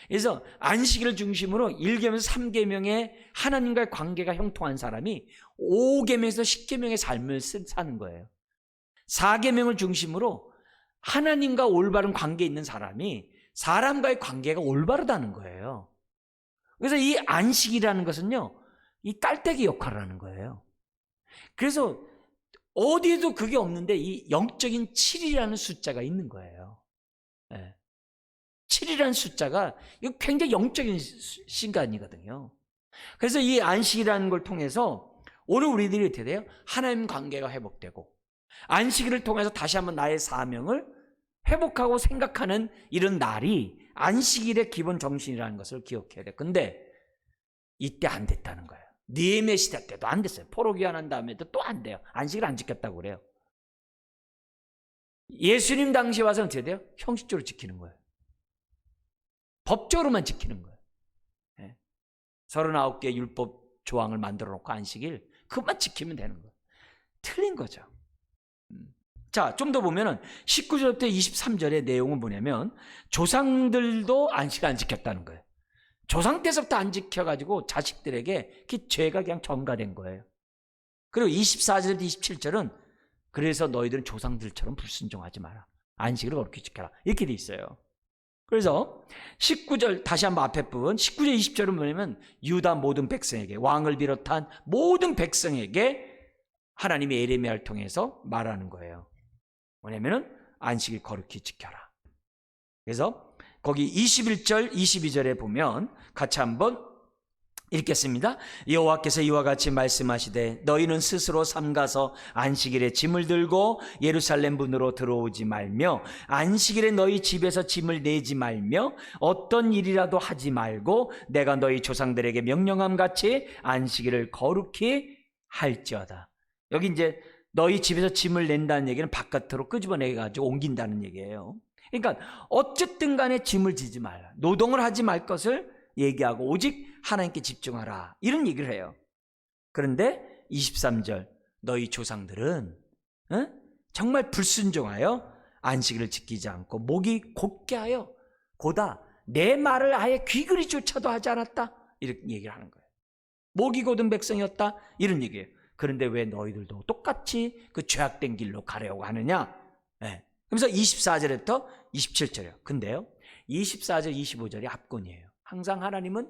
그래서 안식일을 중심으로 1계명에서 3계명의 하나님과의 관계가 형통한 사람이 5계명에서 10계명의 삶을 사는 거예요. 4계명을 중심으로 하나님과 올바른 관계에 있는 사람이 사람과의 관계가 올바르다는 거예요. 그래서 이 안식이라는 것은요 이 깔때기 역할을 하는 거예요. 그래서 어디에도 그게 없는데 이 영적인 7이라는 숫자가 있는 거예요. 네. 7이라는 숫자가 이거 굉장히 영적인 시간이거든요. 그래서 이 안식이라는 걸 통해서 오늘 우리들이 어떻게 돼요? 하나님 관계가 회복되고 안식일을 통해서 다시 한번 나의 사명을 회복하고 생각하는 이런 날이 안식일의 기본 정신이라는 것을 기억해야 돼요. 근데 이때 안 됐다는 거예요. 느헤미야 시대 때도 안 됐어요. 포로 귀환한 다음에도 또 안 돼요. 안식일 안 지켰다고 그래요. 예수님 당시에 와서는 어떻게 돼요? 형식적으로 지키는 거예요. 법적으로만 지키는 거예요. 39개의 율법 조항을 만들어 놓고 안식일 그것만 지키면 되는 거예요. 틀린 거죠. 자, 좀 더 보면은 19절부터 23절의 내용은 뭐냐면 조상들도 안식일 안 지켰다는 거예요. 조상 때서부터 안 지켜가지고 자식들에게 그 죄가 그냥 전가된 거예요. 그리고 24절부터 27절은 그래서 너희들은 조상들처럼 불순종하지 마라. 안식일을 거룩히 지켜라. 이렇게 돼 있어요. 그래서 19절 다시 한번 앞에 부분 19절 20절은 뭐냐면 유다 모든 백성에게 왕을 비롯한 모든 백성에게 하나님의 예레미야를 통해서 말하는 거예요. 뭐냐면은 안식일 거룩히 지켜라. 그래서 거기 21절 22절에 보면 같이 한번 읽겠습니다. 여호와께서 이와 같이 말씀하시되 너희는 스스로 삼가서 안식일에 짐을 들고 예루살렘 문으로 들어오지 말며 안식일에 너희 집에서 짐을 내지 말며 어떤 일이라도 하지 말고 내가 너희 조상들에게 명령함 같이 안식일을 거룩히 할지어다. 여기 이제 너희 집에서 짐을 낸다는 얘기는 바깥으로 끄집어내가지고 옮긴다는 얘기예요. 그러니까 어쨌든 간에 짐을 지지 말라. 노동을 하지 말 것을 얘기하고 오직 하나님께 집중하라. 이런 얘기를 해요. 그런데 23절 너희 조상들은 정말 불순종하여 안식일을 지키지 않고 목이 곧게 하여 고다 내 말을 아예 귀걸이조차도 하지 않았다. 이렇게 얘기를 하는 거예요. 목이 곧은 백성이었다. 이런 얘기예요. 그런데 왜 너희들도 똑같이 그 죄악된 길로 가려고 하느냐. 그래서 24절부터 27절이에요. 근데요 24절 25절이 압권이에요. 항상 하나님은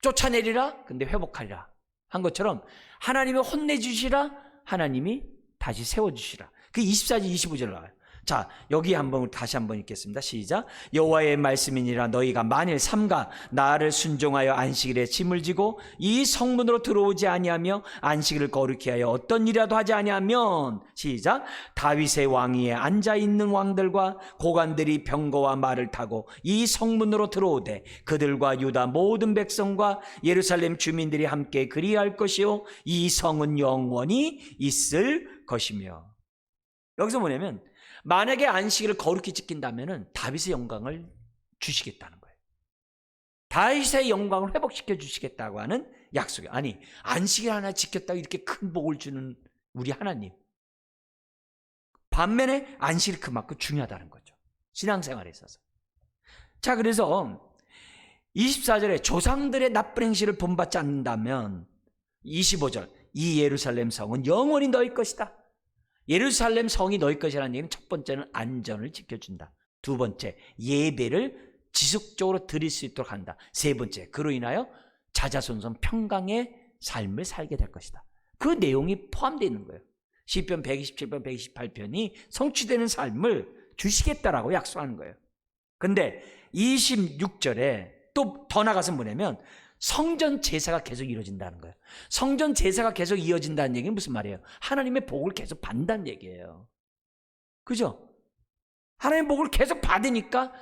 쫓아내리라 근데 회복하리라 한 것처럼 하나님이 혼내주시라 하나님이 다시 세워주시라. 그 24절 25절 나와요. 자, 여기 한번 다시 한번 읽겠습니다. 시작. 여호와의 말씀이니라 너희가 만일 삼가 나를 순종하여 안식일에 짐을 지고 이 성문으로 들어오지 아니하며 안식일을 거룩히 하여 어떤 일이라도 하지 아니하면 시작. 다윗의 왕위에 앉아있는 왕들과 고관들이 병거와 말을 타고 이 성문으로 들어오되 그들과 유다 모든 백성과 예루살렘 주민들이 함께 그리할 것이요 이 성은 영원히 있을 것이며. 여기서 뭐냐면 만약에 안식일을 거룩히 지킨다면 다윗의 영광을 주시겠다는 거예요. 다윗의 영광을 회복시켜 주시겠다고 하는 약속이에요. 아니 안식일 하나 지켰다고 이렇게 큰 복을 주는 우리 하나님. 반면에 안식일이 그만큼 중요하다는 거죠. 신앙생활에 있어서. 자, 그래서 24절에 조상들의 나쁜 행실을 본받지 않는다면 25절 이 예루살렘 성은 영원히 너희 것이다. 예루살렘 성이 너희 것이라는 얘기는 첫 번째는 안전을 지켜준다. 두 번째 예배를 지속적으로 드릴 수 있도록 한다. 세 번째 그로 인하여 자자손손 평강의 삶을 살게 될 것이다. 그 내용이 포함되어 있는 거예요. 시편 127편, 128편이 성취되는 삶을 주시겠다라고 약속하는 거예요. 근데 26절에 또 더 나가서 뭐냐면 성전 제사가 계속 이루어진다는 거예요. 성전 제사가 계속 이어진다는 얘기는 무슨 말이에요? 하나님의 복을 계속 받는다는 얘기예요. 그죠? 하나님의 복을 계속 받으니까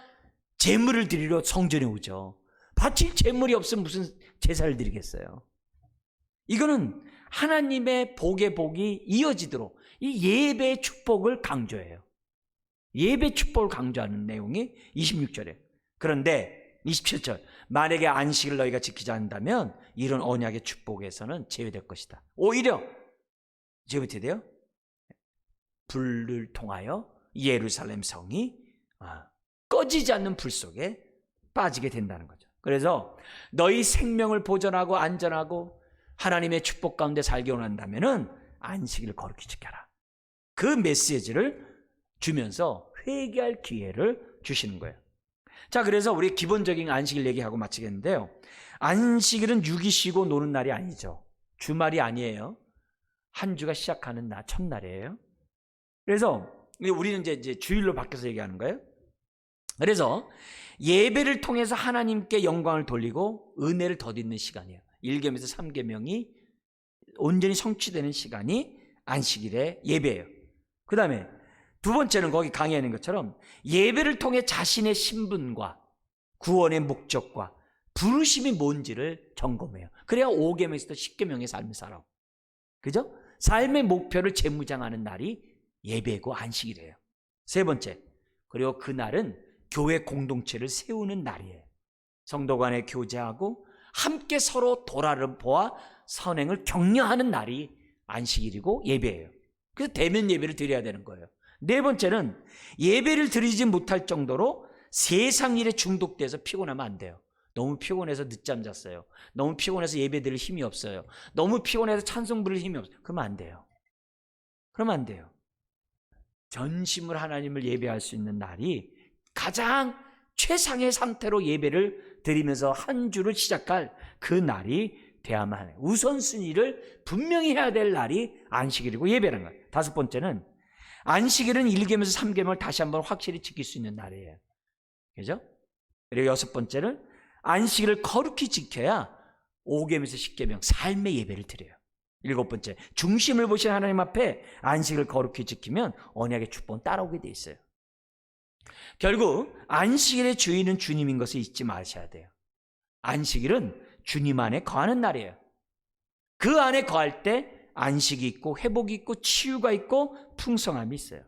제물을 드리러 성전에 오죠. 바칠 제물이 없으면 무슨 제사를 드리겠어요? 이거는 하나님의 복의 복이 이어지도록 이 예배의 축복을 강조해요. 예배 축복을 강조하는 내용이 26절에. 그런데 27절, 만약에 안식을 너희가 지키지 않는다면 이런 언약의 축복에서는 제외될 것이다. 오히려 제외 어떻게 돼요? 불을 통하여 예루살렘 성이 꺼지지 않는 불 속에 빠지게 된다는 거죠. 그래서 너희 생명을 보존하고 안전하고 하나님의 축복 가운데 살기 원한다면은 안식일을 거룩히 지켜라. 그 메시지를 주면서 회개할 기회를 주시는 거예요. 자, 그래서 우리 기본적인 안식일 얘기하고 마치겠는데요. 안식일은 6일 쉬고 노는 날이 아니죠. 주말이 아니에요. 한 주가 시작하는 날, 첫날이에요. 그래서 우리는 이제 주일로 바뀌어서 얘기하는 거예요. 그래서 예배를 통해서 하나님께 영광을 돌리고 은혜를 덧입는 시간이에요. 1계명에서 3계명이 온전히 성취되는 시간이 안식일의 예배예요. 그 다음에 두 번째는 거기 강의해 있는 것처럼 예배를 통해 자신의 신분과 구원의 목적과 부르심이 뭔지를 점검해요. 그래야 5계명에서도 10계명의 삶을 살아. 그죠? 삶의 목표를 재무장하는 날이 예배고 안식일이에요. 세 번째, 그리고 그날은 교회 공동체를 세우는 날이에요. 성도 간에 교제하고 함께 서로 돌아보아 선행을 격려하는 날이 안식일이고 예배예요. 그래서 대면 예배를 드려야 되는 거예요. 네 번째는 예배를 드리지 못할 정도로 세상 일에 중독돼서 피곤하면 안 돼요. 너무 피곤해서 늦잠 잤어요. 너무 피곤해서 예배 드릴 힘이 없어요. 너무 피곤해서 찬송 부를 힘이 없어요. 그러면 안 돼요. 그러면 안 돼요. 전심으로 하나님을 예배할 수 있는 날이 가장 최상의 상태로 예배를 드리면서 한 주를 시작할 그 날이 돼야만 해요. 우선순위를 분명히 해야 될 날이 안식일이고 예배라는 거예요. 다섯 번째는 안식일은 1계명에서 3계명을 다시 한번 확실히 지킬 수 있는 날이에요. 그죠? 그리고 여섯 번째는 안식일을 거룩히 지켜야 5계명에서 10계명 삶의 예배를 드려요. 일곱 번째, 중심을 보신 하나님 앞에 안식을 거룩히 지키면 언약의 축복은 따라오게 돼 있어요. 결국 안식일의 주인은 주님인 것을 잊지 마셔야 돼요. 안식일은 주님 안에 거하는 날이에요. 그 안에 거할 때 안식이 있고 회복이 있고 치유가 있고 풍성함이 있어요.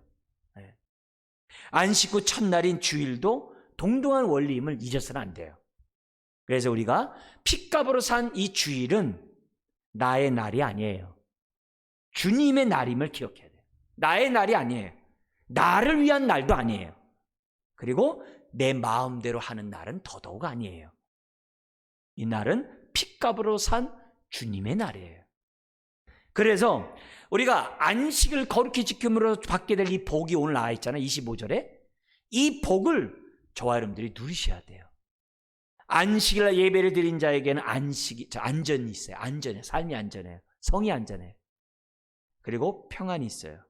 안식 후 첫날인 주일도 동등한 원리임을 잊어서는 안 돼요. 그래서 우리가 핏값으로 산 이 주일은 나의 날이 아니에요. 주님의 날임을 기억해야 돼요. 나의 날이 아니에요. 나를 위한 날도 아니에요. 그리고 내 마음대로 하는 날은 더더욱 아니에요. 이 날은 핏값으로 산 주님의 날이에요. 그래서 우리가 안식을 거룩히 지킴으로 받게 될 이 복이 오늘 나와 있잖아요. 25절에. 이 복을 저와 여러분들이 누리셔야 돼요. 안식일 예배를 드린 자에게는 안전이 있어요. 안전해요. 삶이 안전해요. 성이 안전해요. 그리고 평안이 있어요.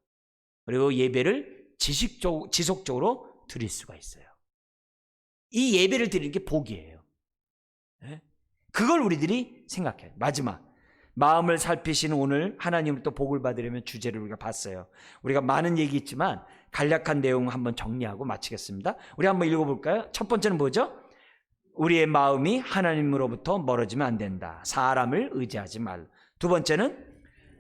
그리고 예배를 지속적으로 드릴 수가 있어요. 이 예배를 드리는 게 복이에요. 그걸 우리들이 생각해요. 마지막, 마음을 살피시는 오늘 하나님으로부터 복을 받으려면 주제를 우리가 봤어요. 우리가 많은 얘기 있지만 간략한 내용 한번 정리하고 마치겠습니다. 우리 한번 읽어볼까요? 첫 번째는 뭐죠? 우리의 마음이 하나님으로부터 멀어지면 안 된다. 사람을 의지하지 말라. 두 번째는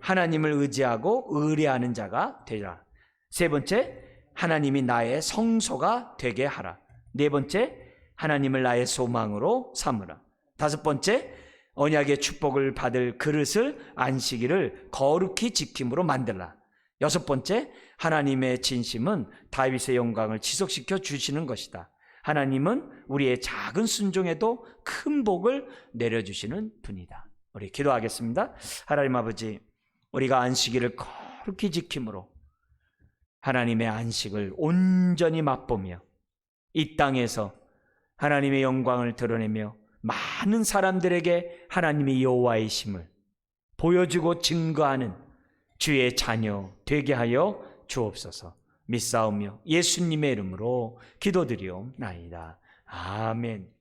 하나님을 의지하고 의뢰하는 자가 되라. 세 번째, 하나님이 나의 성소가 되게 하라. 네 번째, 하나님을 나의 소망으로 삼으라. 다섯 번째, 언약의 축복을 받을 그릇을 안식일을 거룩히 지킴으로 만들라. 여섯 번째, 하나님의 진심은 다윗의 영광을 지속시켜 주시는 것이다. 하나님은 우리의 작은 순종에도 큰 복을 내려주시는 분이다. 우리 기도하겠습니다. 하나님 아버지, 우리가 안식일을 거룩히 지킴으로 하나님의 안식을 온전히 맛보며 이 땅에서 하나님의 영광을 드러내며 많은 사람들에게 하나님의 여호와의 심을, 보여주고 증거하는 주의 자녀 되게 하여 주옵소서. 믿사오며 예수님의 이름으로 기도드리옵나이다. 아멘.